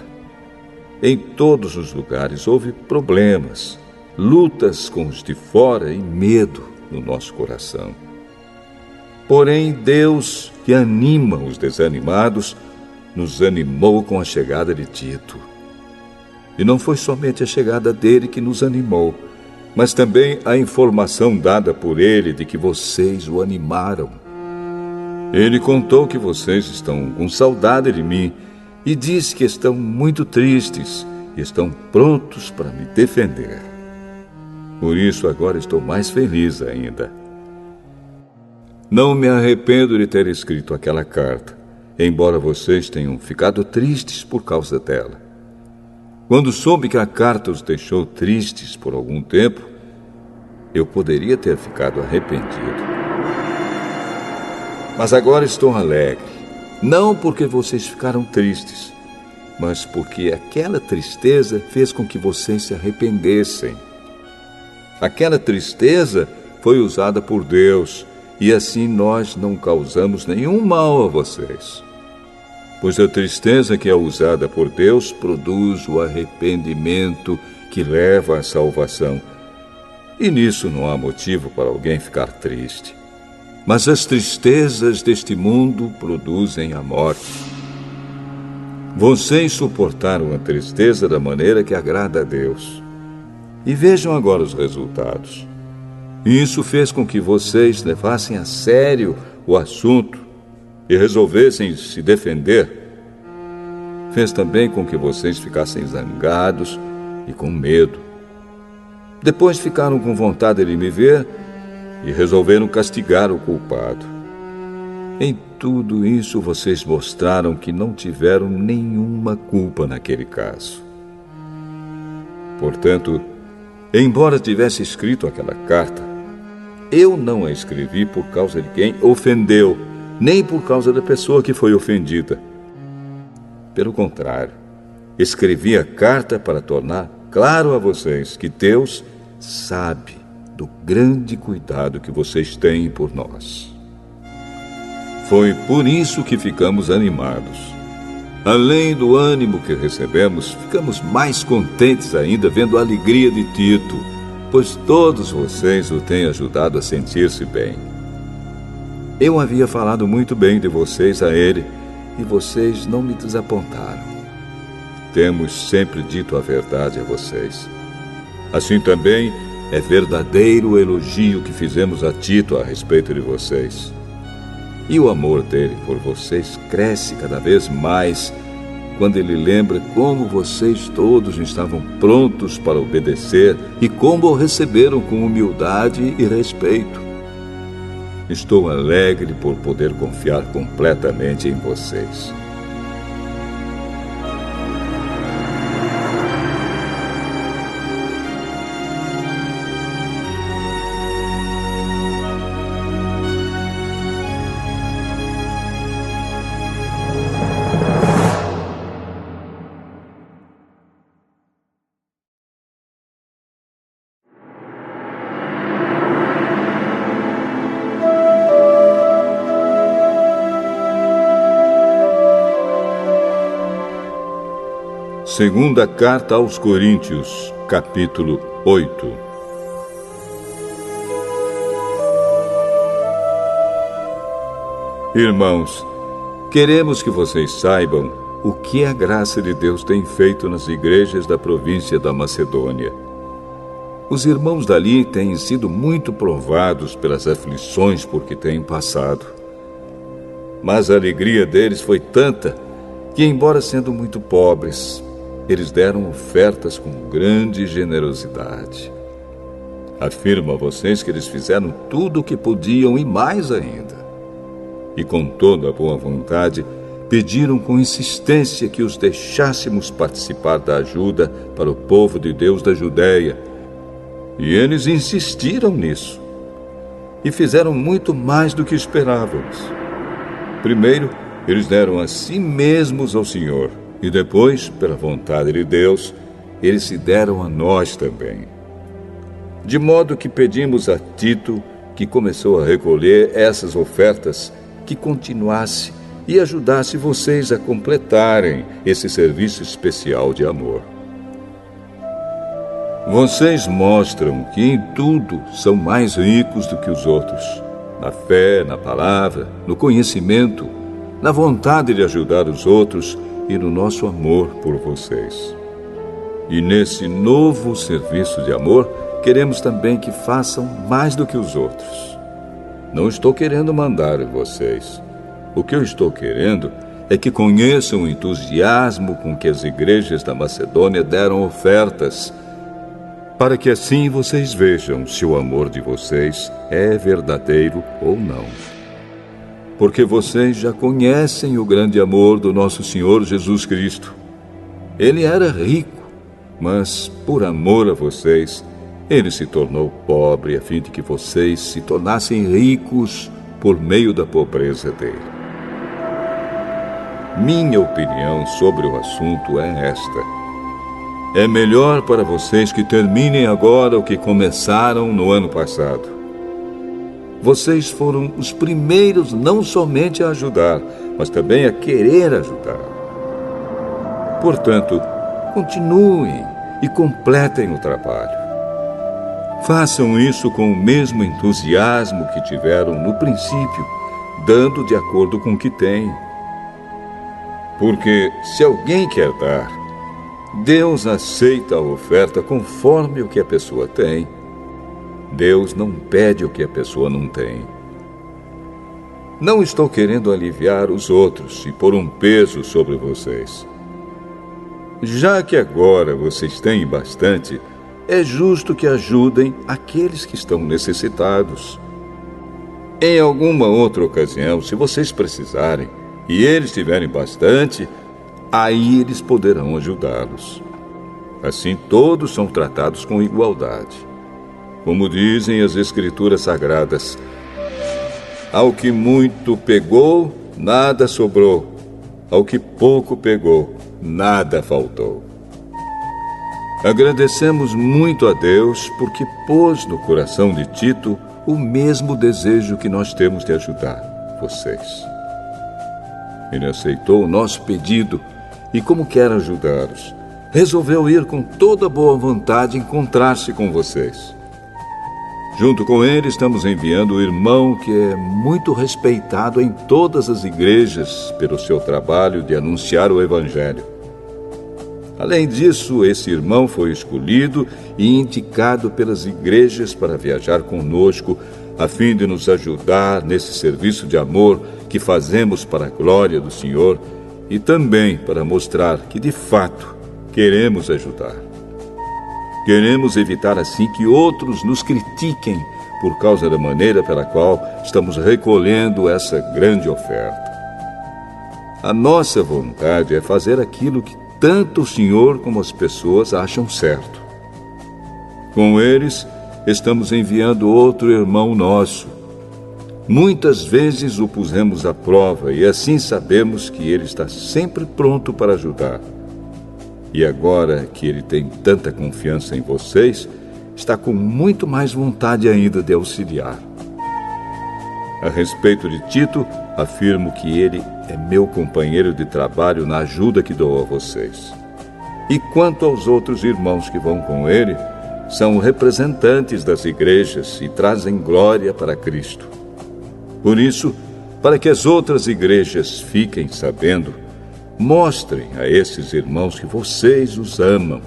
Speaker 1: Em todos os lugares houve problemas, lutas com os de fora e medo no nosso coração. Porém, Deus, que anima os desanimados, nos animou com a chegada de Tito. E não foi somente a chegada dele que nos animou, mas também a informação dada por ele de que vocês o animaram. Ele contou que vocês estão com saudade de mim e disse que estão muito tristes e estão prontos para me defender. Por isso, agora estou mais feliz ainda. Não me arrependo de ter escrito aquela carta, embora vocês tenham ficado tristes por causa dela. Quando soube que a carta os deixou tristes por algum tempo, eu poderia ter ficado arrependido. Mas agora estou alegre, não porque vocês ficaram tristes, mas porque aquela tristeza fez com que vocês se arrependessem. Aquela tristeza foi usada por Deus, e assim nós não causamos nenhum mal a vocês. Pois a tristeza que é usada por Deus produz o arrependimento que leva à salvação. E nisso não há motivo para alguém ficar triste. Mas as tristezas deste mundo produzem a morte. Vocês suportaram a tristeza da maneira que agrada a Deus. E vejam agora os resultados. Isso fez com que vocês levassem a sério o assunto e resolvessem se defender, fez também com que vocês ficassem zangados e com medo. Depois ficaram com vontade de me ver e resolveram castigar o culpado. Em tudo isso, vocês mostraram que não tiveram nenhuma culpa naquele caso. Portanto, embora tivesse escrito aquela carta, eu não a escrevi por causa de quem ofendeu, nem por causa da pessoa que foi ofendida. Pelo contrário, escrevi a carta para tornar claro a vocês que Deus sabe do grande cuidado que vocês têm por nós. Foi por isso que ficamos animados. Além do ânimo que recebemos, ficamos mais contentes ainda vendo a alegria de Tito, pois todos vocês o têm ajudado a sentir-se bem. Eu havia falado muito bem de vocês a ele, e vocês não me desapontaram. Temos sempre dito a verdade a vocês. Assim também é verdadeiro o elogio que fizemos a Tito a respeito de vocês. E o amor dele por vocês cresce cada vez mais quando ele lembra como vocês todos estavam prontos para obedecer e como o receberam com humildade e respeito. Estou alegre por poder confiar completamente em vocês. Segunda Carta aos Coríntios, capítulo 8. Irmãos, queremos que vocês saibam o que a graça de Deus tem feito nas igrejas da província da Macedônia. Os irmãos dali têm sido muito provados pelas aflições por que têm passado. Mas a alegria deles foi tanta que, embora sendo muito pobres, eles deram ofertas com grande generosidade. Afirmo a vocês que eles fizeram tudo o que podiam e mais ainda. E com toda a boa vontade, pediram com insistência que os deixássemos participar da ajuda para o povo de Deus da Judéia. E eles insistiram nisso. E fizeram muito mais do que esperávamos. Primeiro, eles deram a si mesmos ao Senhor. E depois, pela vontade de Deus, eles se deram a nós também. De modo que pedimos a Tito, que começou a recolher essas ofertas, que continuasse e ajudasse vocês a completarem esse serviço especial de amor. Vocês mostram que em tudo são mais ricos do que os outros, na fé, na palavra, no conhecimento, na vontade de ajudar os outros e no nosso amor por vocês. E nesse novo serviço de amor, queremos também que façam mais do que os outros. Não estou querendo mandar em vocês. O que eu estou querendo é que conheçam o entusiasmo com que as igrejas da Macedônia deram ofertas, para que assim vocês vejam se o amor de vocês é verdadeiro ou não. Porque vocês já conhecem o grande amor do nosso Senhor Jesus Cristo. Ele era rico, mas por amor a vocês, ele se tornou pobre a fim de que vocês se tornassem ricos por meio da pobreza dele. Minha opinião sobre o assunto é esta: é melhor para vocês que terminem agora o que começaram no ano passado. Vocês foram os primeiros não somente a ajudar, mas também a querer ajudar. Portanto, continuem e completem o trabalho. Façam isso com o mesmo entusiasmo que tiveram no princípio, dando de acordo com o que têm. Porque se alguém quer dar, Deus aceita a oferta conforme o que a pessoa tem. Deus não pede o que a pessoa não tem. Não estou querendo aliviar os outros e pôr um peso sobre vocês. Já que agora vocês têm bastante, é justo que ajudem aqueles que estão necessitados. Em alguma outra ocasião, se vocês precisarem e eles tiverem bastante, aí eles poderão ajudá-los. Assim todos são tratados com igualdade. Como dizem as Escrituras Sagradas, ao que muito pegou, nada sobrou. Ao que pouco pegou, nada faltou. Agradecemos muito a Deus porque pôs no coração de Tito o mesmo desejo que nós temos de ajudar vocês. Ele aceitou o nosso pedido e, como quer ajudá-los, resolveu ir com toda boa vontade encontrar-se com vocês. Junto com ele, estamos enviando o irmão que é muito respeitado em todas as igrejas pelo seu trabalho de anunciar o Evangelho. Além disso, esse irmão foi escolhido e indicado pelas igrejas para viajar conosco, a fim de nos ajudar nesse serviço de amor que fazemos para a glória do Senhor e também para mostrar que, de fato, queremos ajudar. Queremos evitar assim que outros nos critiquem por causa da maneira pela qual estamos recolhendo essa grande oferta. A nossa vontade é fazer aquilo que tanto o Senhor como as pessoas acham certo. Com eles, estamos enviando outro irmão nosso. Muitas vezes o pusemos à prova e assim sabemos que ele está sempre pronto para ajudar. E agora que ele tem tanta confiança em vocês, está com muito mais vontade ainda de auxiliar. A respeito de Tito, afirmo que ele é meu companheiro de trabalho na ajuda que dou a vocês. E quanto aos outros irmãos que vão com ele, são representantes das igrejas e trazem glória para Cristo. Por isso, para que as outras igrejas fiquem sabendo, mostrem a esses irmãos que vocês os amam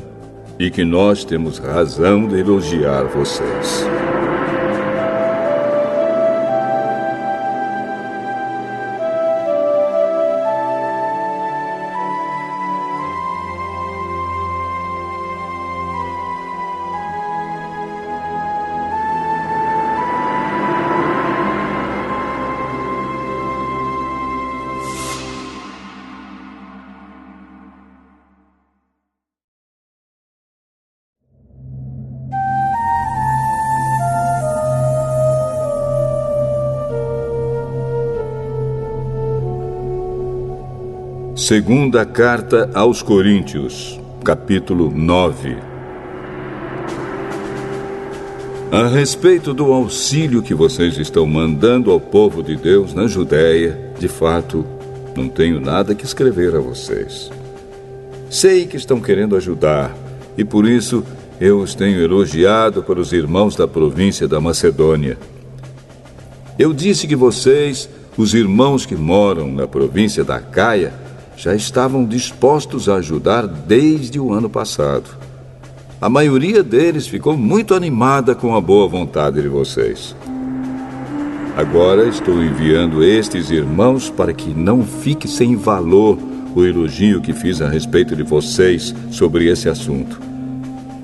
Speaker 1: e que nós temos razão de elogiar vocês. Segunda Carta aos Coríntios, capítulo 9. A respeito do auxílio que vocês estão mandando ao povo de Deus na Judéia, de fato, não tenho nada que escrever a vocês. Sei que estão querendo ajudar, e por isso eu os tenho elogiado para os irmãos da província da Macedônia. Eu disse que vocês, os irmãos que moram na província da Acaia, já estavam dispostos a ajudar desde o ano passado. A maioria deles ficou muito animada com a boa vontade de vocês. Agora estou enviando estes irmãos para que não fique sem valor o elogio que fiz a respeito de vocês sobre esse assunto.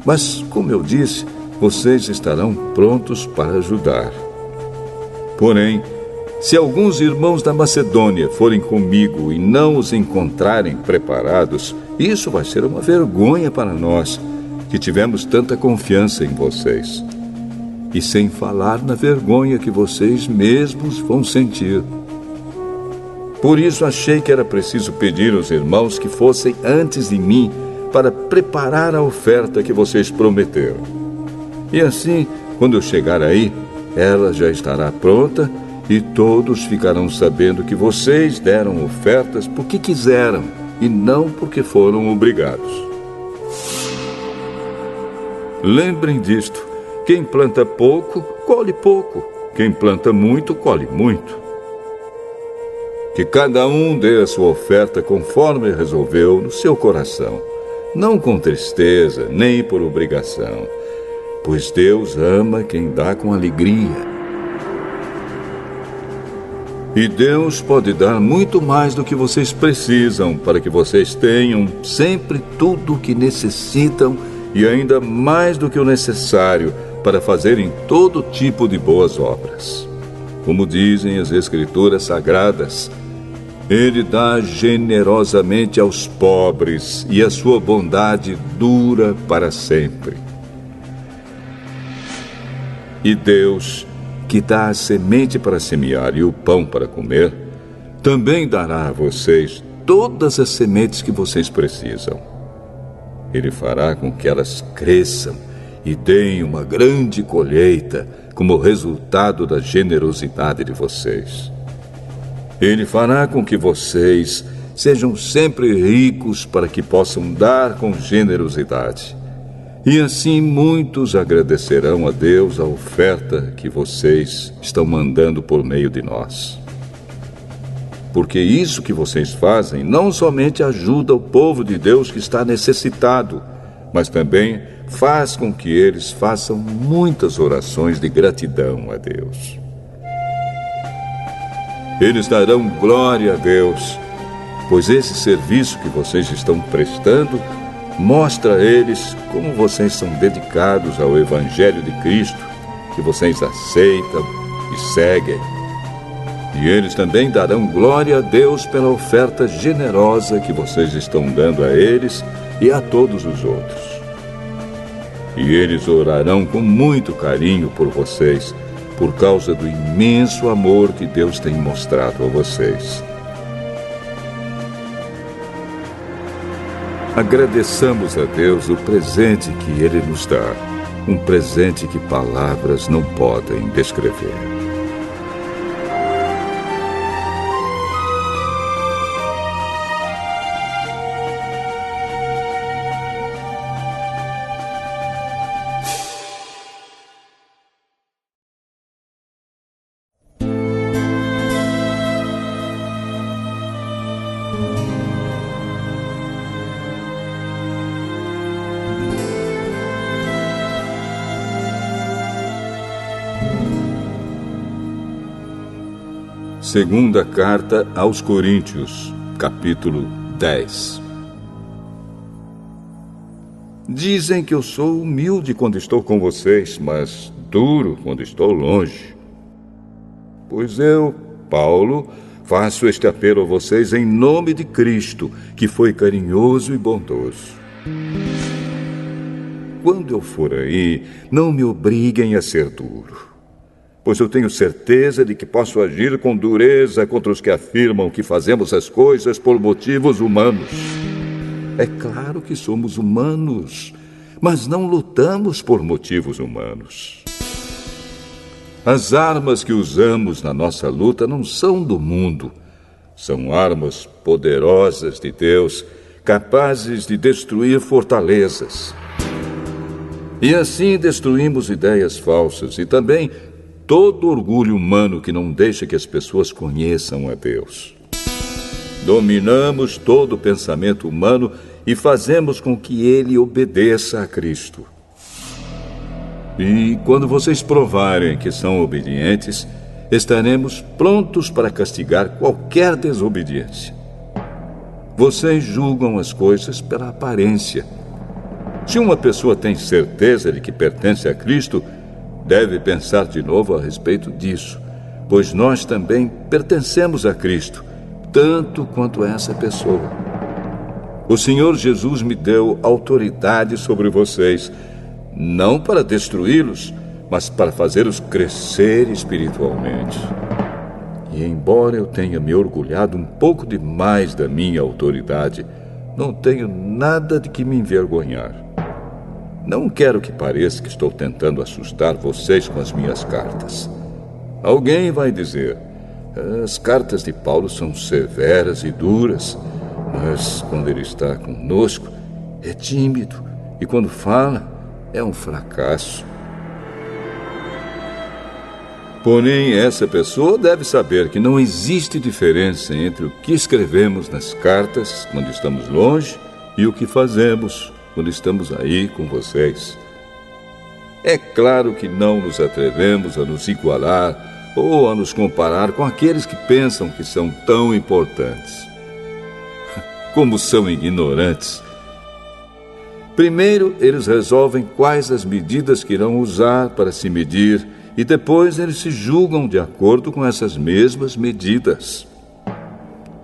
Speaker 1: Mas, como eu disse, vocês estarão prontos para ajudar. Porém, se alguns irmãos da Macedônia forem comigo e não os encontrarem preparados, isso vai ser uma vergonha para nós, que tivemos tanta confiança em vocês. E sem falar na vergonha que vocês mesmos vão sentir. Por isso achei que era preciso pedir aos irmãos que fossem antes de mim para preparar a oferta que vocês prometeram. E assim, quando eu chegar aí, ela já estará pronta e todos ficarão sabendo que vocês deram ofertas porque quiseram e não porque foram obrigados. Lembrem disto: quem planta pouco, colhe pouco. Quem planta muito, colhe muito. Que cada um dê a sua oferta conforme resolveu no seu coração, não com tristeza, nem por obrigação, pois Deus ama quem dá com alegria. E Deus pode dar muito mais do que vocês precisam para que vocês tenham sempre tudo o que necessitam e ainda mais do que o necessário para fazerem todo tipo de boas obras. Como dizem as Escrituras Sagradas, Ele dá generosamente aos pobres e a sua bondade dura para sempre. E Deus, que dá a semente para semear e o pão para comer, também dará a vocês todas as sementes que vocês precisam. Ele fará com que elas cresçam e deem uma grande colheita como resultado da generosidade de vocês. Ele fará com que vocês sejam sempre ricos para que possam dar com generosidade. E assim muitos agradecerão a Deus a oferta que vocês estão mandando por meio de nós. Porque isso que vocês fazem não somente ajuda o povo de Deus que está necessitado, mas também faz com que eles façam muitas orações de gratidão a Deus. Eles darão glória a Deus, pois esse serviço que vocês estão prestando mostra a eles como vocês são dedicados ao Evangelho de Cristo, que vocês aceitam e seguem. E eles também darão glória a Deus pela oferta generosa que vocês estão dando a eles e a todos os outros. E eles orarão com muito carinho por vocês, por causa do imenso amor que Deus tem mostrado a vocês. Agradeçamos a Deus o presente que Ele nos dá, um presente que palavras não podem descrever. Segunda Carta aos Coríntios, capítulo 10. Dizem que eu sou humilde quando estou com vocês, mas duro quando estou longe. Pois eu, Paulo, faço este apelo a vocês em nome de Cristo, que foi carinhoso e bondoso. Quando eu for aí, não me obriguem a ser duro, pois eu tenho certeza de que posso agir com dureza contra os que afirmam que fazemos as coisas por motivos humanos. É claro que somos humanos, mas não lutamos por motivos humanos. As armas que usamos na nossa luta não são do mundo. São armas poderosas de Deus, capazes de destruir fortalezas. E assim destruímos ideias falsas e também todo orgulho humano que não deixa que as pessoas conheçam a Deus. Dominamos todo o pensamento humano e fazemos com que ele obedeça a Cristo. E quando vocês provarem que são obedientes, estaremos prontos para castigar qualquer desobediência. Vocês julgam as coisas pela aparência. Se uma pessoa tem certeza de que pertence a Cristo, deve pensar de novo a respeito disso, pois nós também pertencemos a Cristo, tanto quanto essa pessoa. O Senhor Jesus me deu autoridade sobre vocês, não para destruí-los, mas para fazê-los crescer espiritualmente. E embora eu tenha me orgulhado um pouco demais da minha autoridade, não tenho nada de que me envergonhar. Não quero que pareça que estou tentando assustar vocês com as minhas cartas. Alguém vai dizer, as cartas de Paulo são severas e duras, mas quando ele está conosco, é tímido, e quando fala, é um fracasso. Porém, essa pessoa deve saber que não existe diferença entre o que escrevemos nas cartas, quando estamos longe, e o que fazemos quando estamos aí com vocês. É claro que não nos atrevemos a nos igualar ou a nos comparar com aqueles que pensam que são tão importantes. Como são ignorantes! Primeiro, eles resolvem quais as medidas que irão usar para se medir, e depois eles se julgam de acordo com essas mesmas medidas.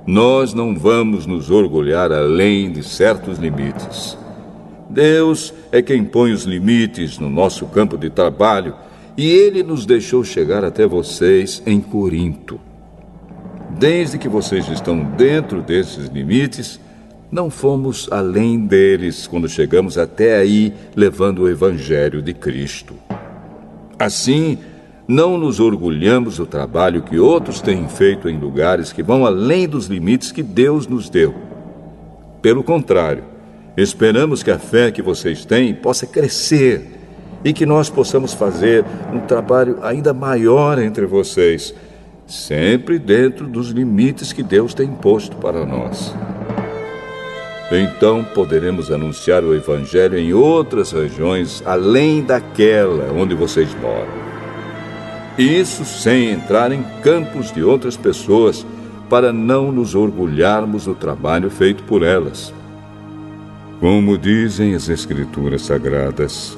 Speaker 1: Nós não vamos nos orgulhar além de certos limites. Deus é quem põe os limites no nosso campo de trabalho, e Ele nos deixou chegar até vocês em Corinto. Desde que vocês estão dentro desses limites, não fomos além deles quando chegamos até aí levando o Evangelho de Cristo. Assim, não nos orgulhamos do trabalho que outros têm feito em lugares que vão além dos limites que Deus nos deu. Pelo contrário, esperamos que a fé que vocês têm possa crescer e que nós possamos fazer um trabalho ainda maior entre vocês, sempre dentro dos limites que Deus tem imposto para nós. Então poderemos anunciar o Evangelho em outras regiões além daquela onde vocês moram. Isso sem entrar em campos de outras pessoas, para não nos orgulharmos do trabalho feito por elas. Como dizem as Escrituras Sagradas,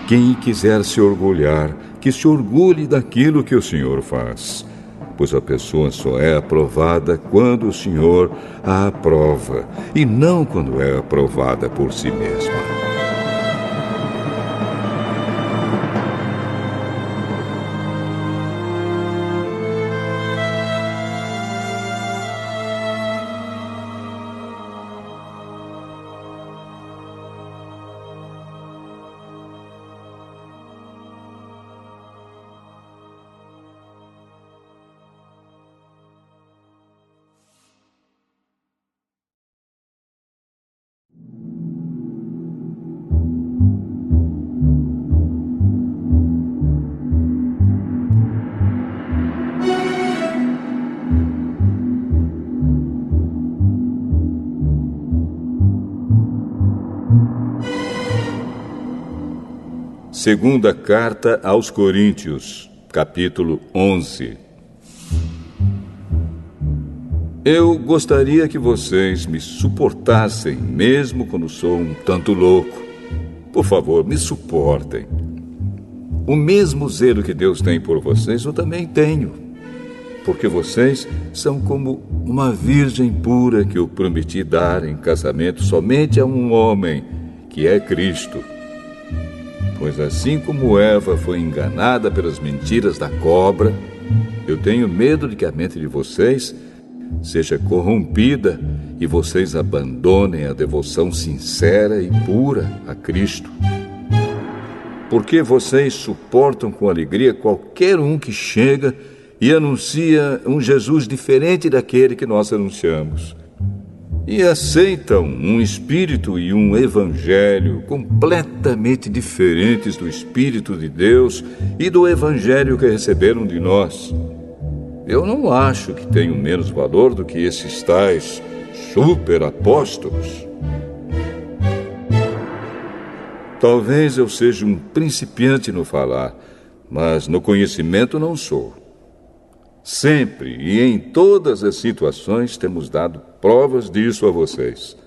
Speaker 1: quem quiser se orgulhar, que se orgulhe daquilo que o Senhor faz, pois a pessoa só é aprovada quando o Senhor a aprova, e não quando é aprovada por si mesma. Segunda Carta aos Coríntios, capítulo 11. Eu gostaria que vocês me suportassem, mesmo quando sou um tanto louco. Por favor, me suportem. O mesmo zelo que Deus tem por vocês, eu também tenho. Porque vocês são como uma virgem pura que eu prometi dar em casamento somente a um homem, que é Cristo. Pois assim como Eva foi enganada pelas mentiras da cobra, eu tenho medo de que a mente de vocês seja corrompida e vocês abandonem a devoção sincera e pura a Cristo. Porque vocês suportam com alegria qualquer um que chega e anuncia um Jesus diferente daquele que nós anunciamos. E aceitam um espírito e um evangelho completamente diferentes do Espírito de Deus e do evangelho que receberam de nós. Eu não acho que tenho menos valor do que esses tais super-apóstolos. Talvez eu seja um principiante no falar, mas no conhecimento não sou. Sempre e em todas as situações temos dado provas disso a vocês.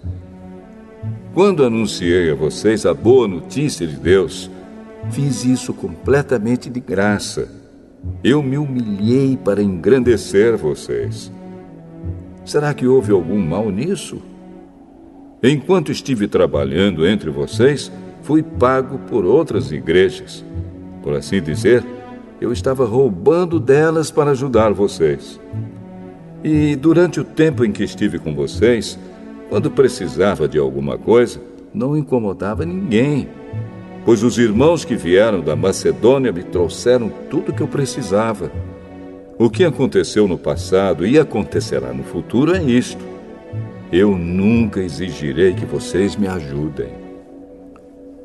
Speaker 1: Quando anunciei a vocês a boa notícia de Deus, fiz isso completamente de graça. Eu me humilhei para engrandecer vocês. Será que houve algum mal nisso? Enquanto estive trabalhando entre vocês, fui pago por outras igrejas. Por assim dizer, eu estava roubando delas para ajudar vocês. E durante o tempo em que estive com vocês, quando precisava de alguma coisa, não incomodava ninguém, pois os irmãos que vieram da Macedônia me trouxeram tudo o que eu precisava. O que aconteceu no passado e acontecerá no futuro é isto: eu nunca exigirei que vocês me ajudem.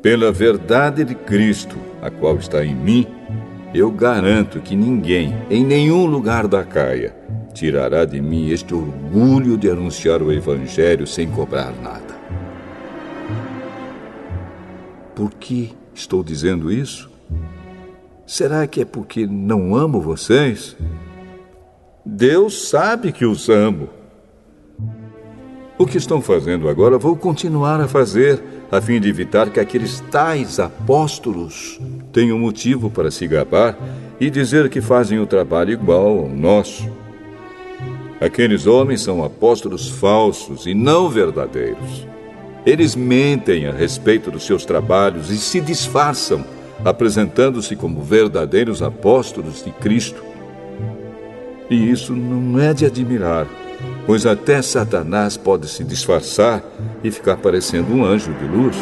Speaker 1: Pela verdade de Cristo, a qual está em mim, eu garanto que ninguém, em nenhum lugar da Acaia, tirará de mim este orgulho de anunciar o Evangelho sem cobrar nada. Por que estou dizendo isso? Será que é porque não amo vocês? Deus sabe que os amo. O que estão fazendo agora, vou continuar a fazer, a fim de evitar que aqueles tais apóstolos tenham motivo para se gabar e dizer que fazem o trabalho igual ao nosso. Aqueles homens são apóstolos falsos e não verdadeiros. Eles mentem a respeito dos seus trabalhos e se disfarçam, apresentando-se como verdadeiros apóstolos de Cristo. E isso não é de admirar, pois até Satanás pode se disfarçar e ficar parecendo um anjo de luz.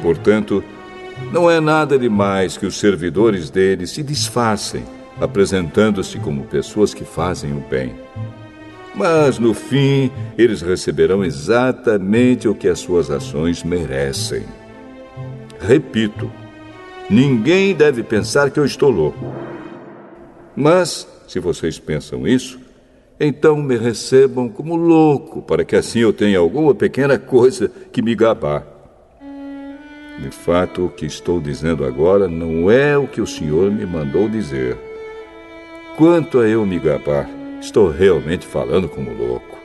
Speaker 1: Portanto, não é nada demais que os servidores dele se disfarcem, apresentando-se como pessoas que fazem o bem. Mas, no fim, eles receberão exatamente o que as suas ações merecem. Repito, ninguém deve pensar que eu estou louco. Mas, se vocês pensam isso, então me recebam como louco, para que assim eu tenha alguma pequena coisa que me gabar. De fato, o que estou dizendo agora não é o que o Senhor me mandou dizer. Quanto a eu me gabar, estou realmente falando como louco.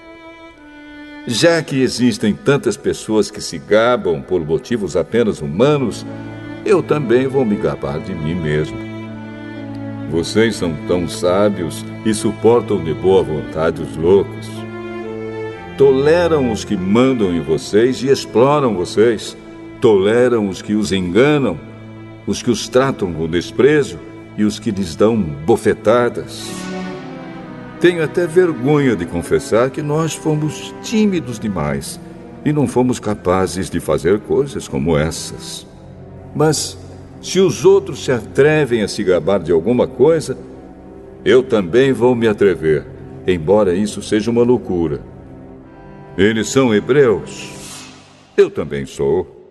Speaker 1: Já que existem tantas pessoas que se gabam por motivos apenas humanos, eu também vou me gabar de mim mesmo. Vocês são tão sábios e suportam de boa vontade os loucos. Toleram os que mandam em vocês e exploram vocês. Toleram os que os enganam, os que os tratam com desprezo e os que lhes dão bofetadas. Tenho até vergonha de confessar que nós fomos tímidos demais e não fomos capazes de fazer coisas como essas. Mas, se os outros se atrevem a se gabar de alguma coisa, eu também vou me atrever, embora isso seja uma loucura. Eles são hebreus? Eu também sou.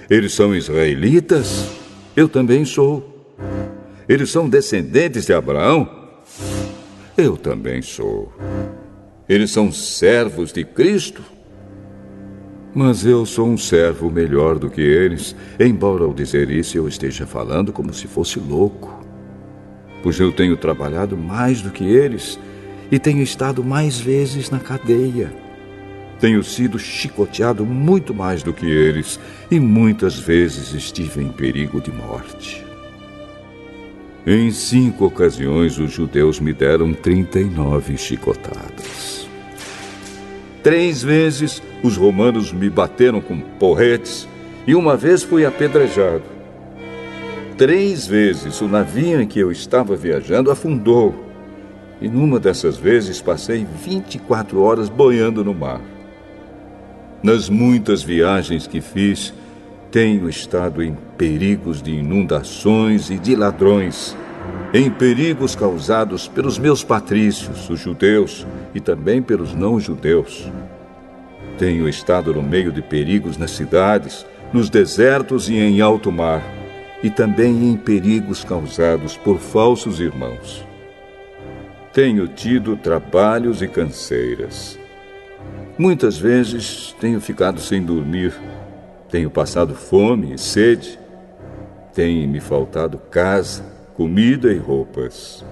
Speaker 1: Eles são israelitas? Eu também sou. Eles são descendentes de Abraão? Eu também sou. Eles são servos de Cristo? Mas eu sou um servo melhor do que eles, embora ao dizer isso eu esteja falando como se fosse louco. Pois eu tenho trabalhado mais do que eles e tenho estado mais vezes na cadeia. Tenho sido chicoteado muito mais do que eles e muitas vezes estive em perigo de morte. Em 5 ocasiões, os judeus me deram 39 chicotadas. 3 vezes, os romanos me bateram com porretes e uma vez fui apedrejado. 3 vezes, o navio em que eu estava viajando afundou. E numa dessas vezes, passei 24 horas boiando no mar. Nas muitas viagens que fiz, tenho estado em perigos de inundações e de ladrões, em perigos causados pelos meus patrícios, os judeus, e também pelos não-judeus. Tenho estado no meio de perigos nas cidades, nos desertos e em alto mar, e também em perigos causados por falsos irmãos. Tenho tido trabalhos e canseiras. Muitas vezes tenho ficado sem dormir. Tenho passado fome e sede. Tem me faltado casa, comida e roupas.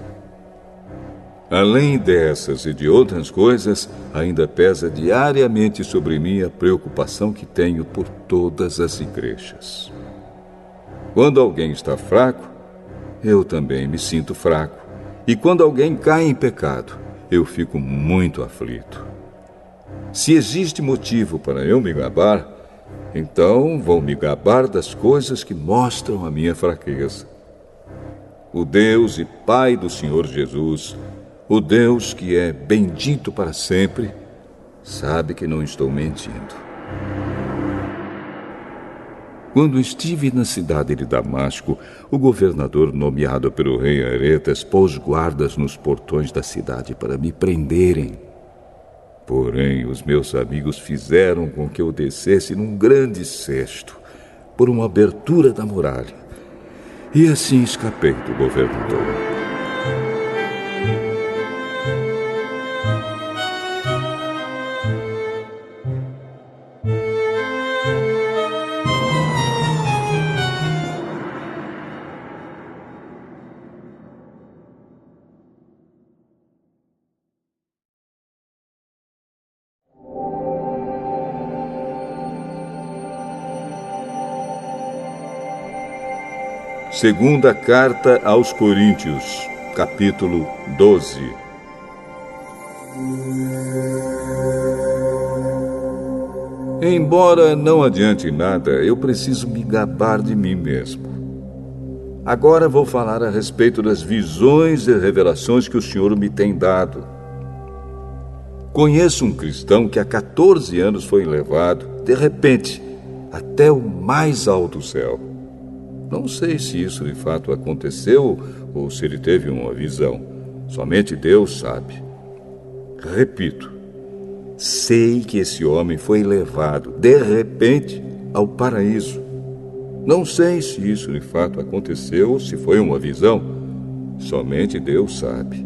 Speaker 1: Além dessas e de outras coisas, ainda pesa diariamente sobre mim a preocupação que tenho por todas as igrejas. Quando alguém está fraco, eu também me sinto fraco. E quando alguém cai em pecado, eu fico muito aflito. Se existe motivo para eu me gabar, então vou me gabar das coisas que mostram a minha fraqueza. O Deus e Pai do Senhor Jesus, o Deus que é bendito para sempre, sabe que não estou mentindo. Quando estive na cidade de Damasco, o governador nomeado pelo rei Aretas pôs guardas nos portões da cidade para me prenderem. Porém, os meus amigos fizeram com que eu descesse num grande cesto por uma abertura da muralha. E assim escapei do governador. Segunda carta aos Coríntios, capítulo 12. Embora não adiante nada, eu preciso me gabar de mim mesmo. Agora vou falar a respeito das visões e revelações que o Senhor me tem dado. Conheço um cristão que há 14 anos foi levado, de repente, até o mais alto céu. Não sei se isso de fato aconteceu ou se ele teve uma visão. Somente Deus sabe. Repito, sei que esse homem foi levado, de repente, ao paraíso. Não sei se isso de fato aconteceu ou se foi uma visão. Somente Deus sabe.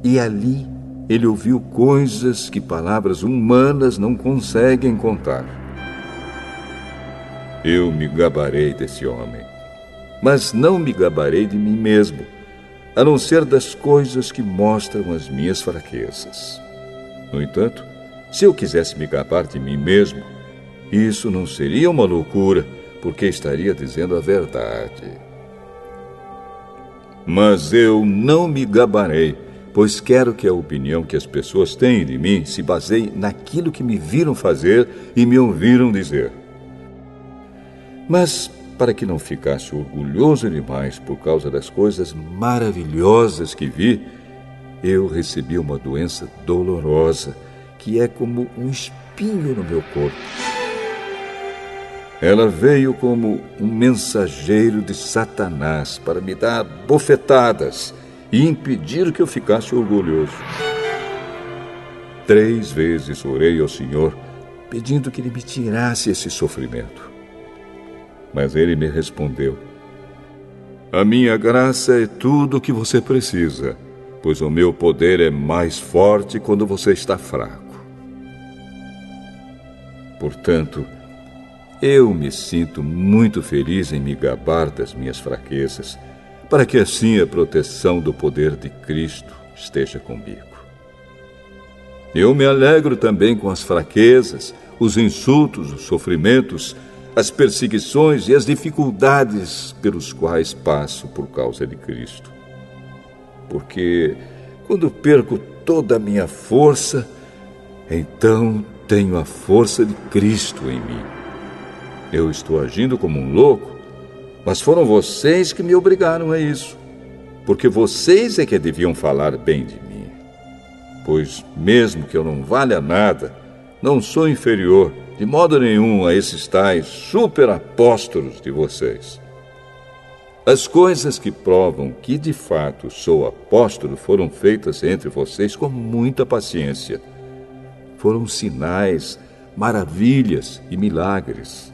Speaker 1: E ali ele ouviu coisas que palavras humanas não conseguem contar. Eu me gabarei desse homem, mas não me gabarei de mim mesmo, a não ser das coisas que mostram as minhas fraquezas. No entanto, se eu quisesse me gabar de mim mesmo, isso não seria uma loucura, porque estaria dizendo a verdade. Mas eu não me gabarei, pois quero que a opinião que as pessoas têm de mim se baseie naquilo que me viram fazer e me ouviram dizer. Mas, para que não ficasse orgulhoso demais por causa das coisas maravilhosas que vi, eu recebi uma doença dolorosa, que é como um espinho no meu corpo. Ela veio como um mensageiro de Satanás para me dar bofetadas e impedir que eu ficasse orgulhoso. 3 vezes orei ao Senhor, pedindo que Ele me tirasse esse sofrimento. Mas ele me respondeu: a minha graça é tudo o que você precisa, pois o meu poder é mais forte quando você está fraco. Portanto, eu me sinto muito feliz em me gabar das minhas fraquezas, para que assim a proteção do poder de Cristo esteja comigo. Eu me alegro também com as fraquezas, os insultos, os sofrimentos, as perseguições e as dificuldades pelos quais passo por causa de Cristo. Porque quando perco toda a minha força, então tenho a força de Cristo em mim. Eu estou agindo como um louco, mas foram vocês que me obrigaram a isso, porque vocês é que deviam falar bem de mim. Pois mesmo que eu não valha nada, não sou inferior de modo nenhum a esses tais superapóstolos de vocês. As coisas que provam que de fato sou apóstolo foram feitas entre vocês com muita paciência. Foram sinais, maravilhas e milagres.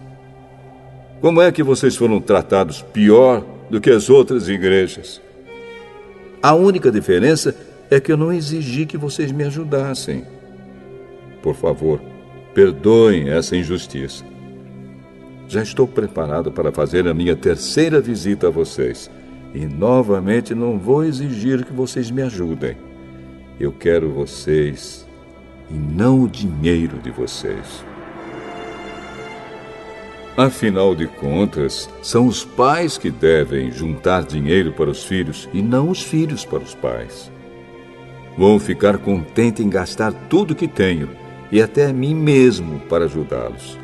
Speaker 1: Como é que vocês foram tratados pior do que as outras igrejas? A única diferença é que eu não exigi que vocês me ajudassem. Por favor, perdoem essa injustiça. Já estou preparado para fazer a minha 3ª visita a vocês. E novamente não vou exigir que vocês me ajudem. Eu quero vocês e não o dinheiro de vocês. Afinal de contas, são os pais que devem juntar dinheiro para os filhos e não os filhos para os pais. Vou ficar contente em gastar tudo que tenho e até a mim mesmo para ajudá-los.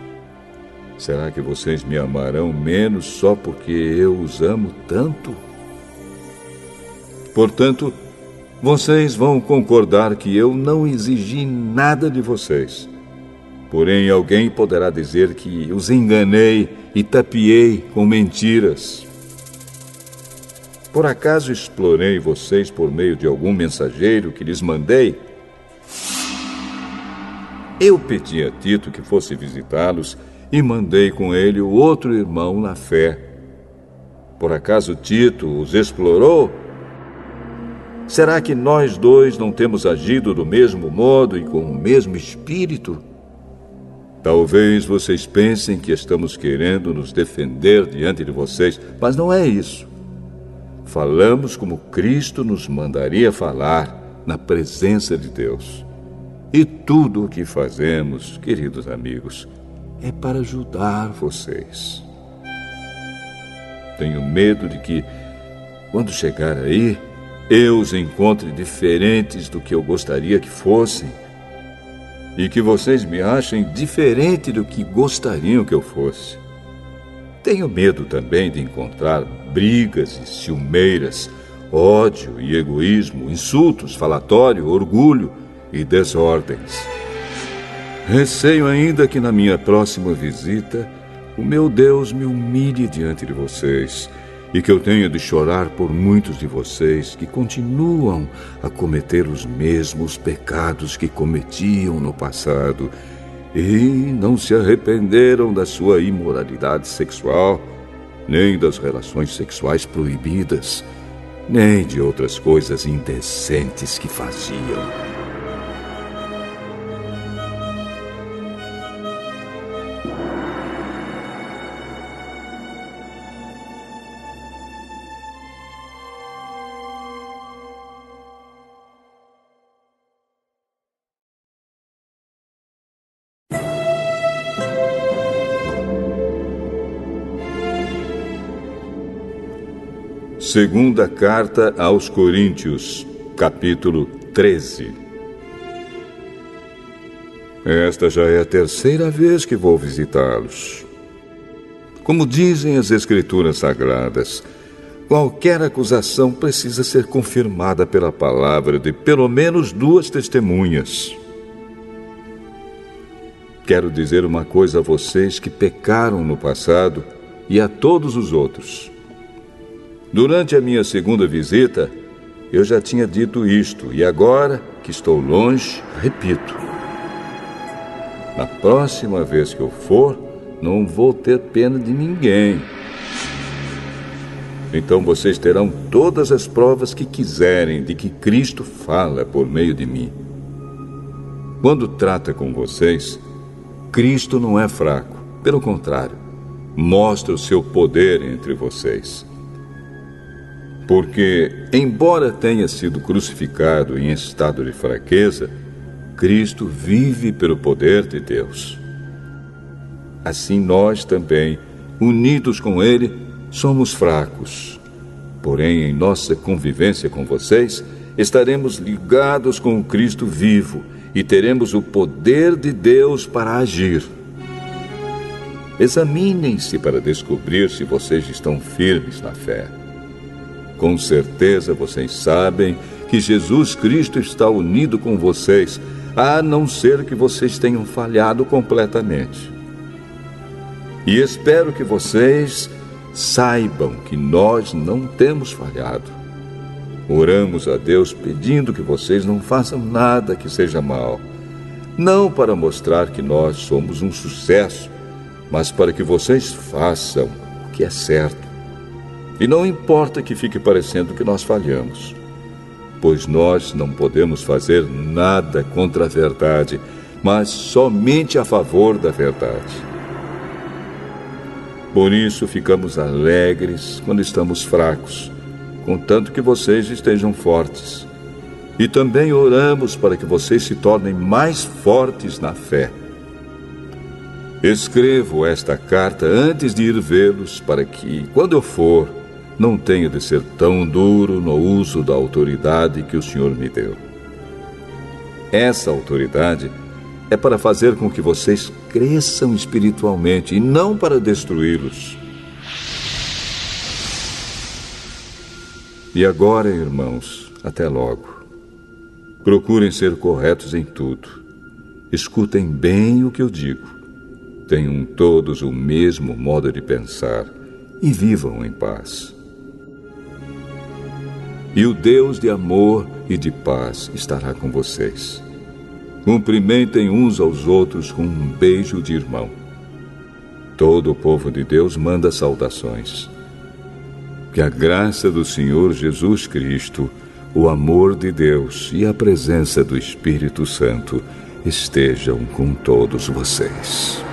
Speaker 1: Será que vocês me amarão menos só porque eu os amo tanto? Portanto, vocês vão concordar que eu não exigi nada de vocês. Porém, alguém poderá dizer que os enganei e tapeei com mentiras. Por acaso explorei vocês por meio de algum mensageiro que lhes mandei? Eu pedi a Tito que fosse visitá-los e mandei com ele o outro irmão na fé. Por acaso Tito os explorou? Será que nós dois não temos agido do mesmo modo e com o mesmo espírito? Talvez vocês pensem que estamos querendo nos defender diante de vocês, mas não é isso. Falamos como Cristo nos mandaria falar na presença de Deus. E tudo o que fazemos, queridos amigos, é para ajudar vocês. Tenho medo de que, quando chegar aí, eu os encontre diferentes do que eu gostaria que fossem e que vocês me achem diferente do que gostariam que eu fosse. Tenho medo também de encontrar brigas e ciumeiras, ódio e egoísmo, insultos, falatório, orgulho e desordens. Receio ainda que na minha próxima visita o meu Deus me humilhe diante de vocês e que eu tenha de chorar por muitos de vocês que continuam a cometer os mesmos pecados que cometiam no passado e não se arrependeram da sua imoralidade sexual, nem das relações sexuais proibidas, nem de outras coisas indecentes que faziam. Segunda Carta aos Coríntios, capítulo 13. Esta já é a terceira vez que vou visitá-los. Como dizem as Escrituras Sagradas, qualquer acusação precisa ser confirmada pela palavra de pelo menos 2 testemunhas. Quero dizer uma coisa a vocês que pecaram no passado e a todos os outros. Durante a minha segunda visita, eu já tinha dito isto, e agora que estou longe, repito. Na próxima vez que eu for, não vou ter pena de ninguém. Então vocês terão todas as provas que quiserem de que Cristo fala por meio de mim. Quando trata com vocês, Cristo não é fraco, pelo contrário, mostra o seu poder entre vocês. Porque, embora tenha sido crucificado em estado de fraqueza, Cristo vive pelo poder de Deus. Assim nós também, unidos com Ele, somos fracos. Porém, em nossa convivência com vocês, estaremos ligados com o Cristo vivo e teremos o poder de Deus para agir. Examinem-se para descobrir se vocês estão firmes na fé. Com certeza vocês sabem que Jesus Cristo está unido com vocês, a não ser que vocês tenham falhado completamente. E espero que vocês saibam que nós não temos falhado. Oramos a Deus pedindo que vocês não façam nada que seja mal, não para mostrar que nós somos um sucesso, mas para que vocês façam o que é certo. E não importa que fique parecendo que nós falhamos, pois nós não podemos fazer nada contra a verdade, mas somente a favor da verdade. Por isso ficamos alegres quando estamos fracos, contanto que vocês estejam fortes. E também oramos para que vocês se tornem mais fortes na fé. Escrevo esta carta antes de ir vê-los, para que, quando eu for, não tenha de ser tão duro no uso da autoridade que o Senhor me deu. Essa autoridade é para fazer com que vocês cresçam espiritualmente e não para destruí-los. E agora, irmãos, até logo. Procurem ser corretos em tudo. Escutem bem o que eu digo. Tenham todos o mesmo modo de pensar e vivam em paz. E o Deus de amor e de paz estará com vocês. Cumprimentem uns aos outros com um beijo de irmão. Todo o povo de Deus manda saudações. Que a graça do Senhor Jesus Cristo, o amor de Deus e a presença do Espírito Santo estejam com todos vocês.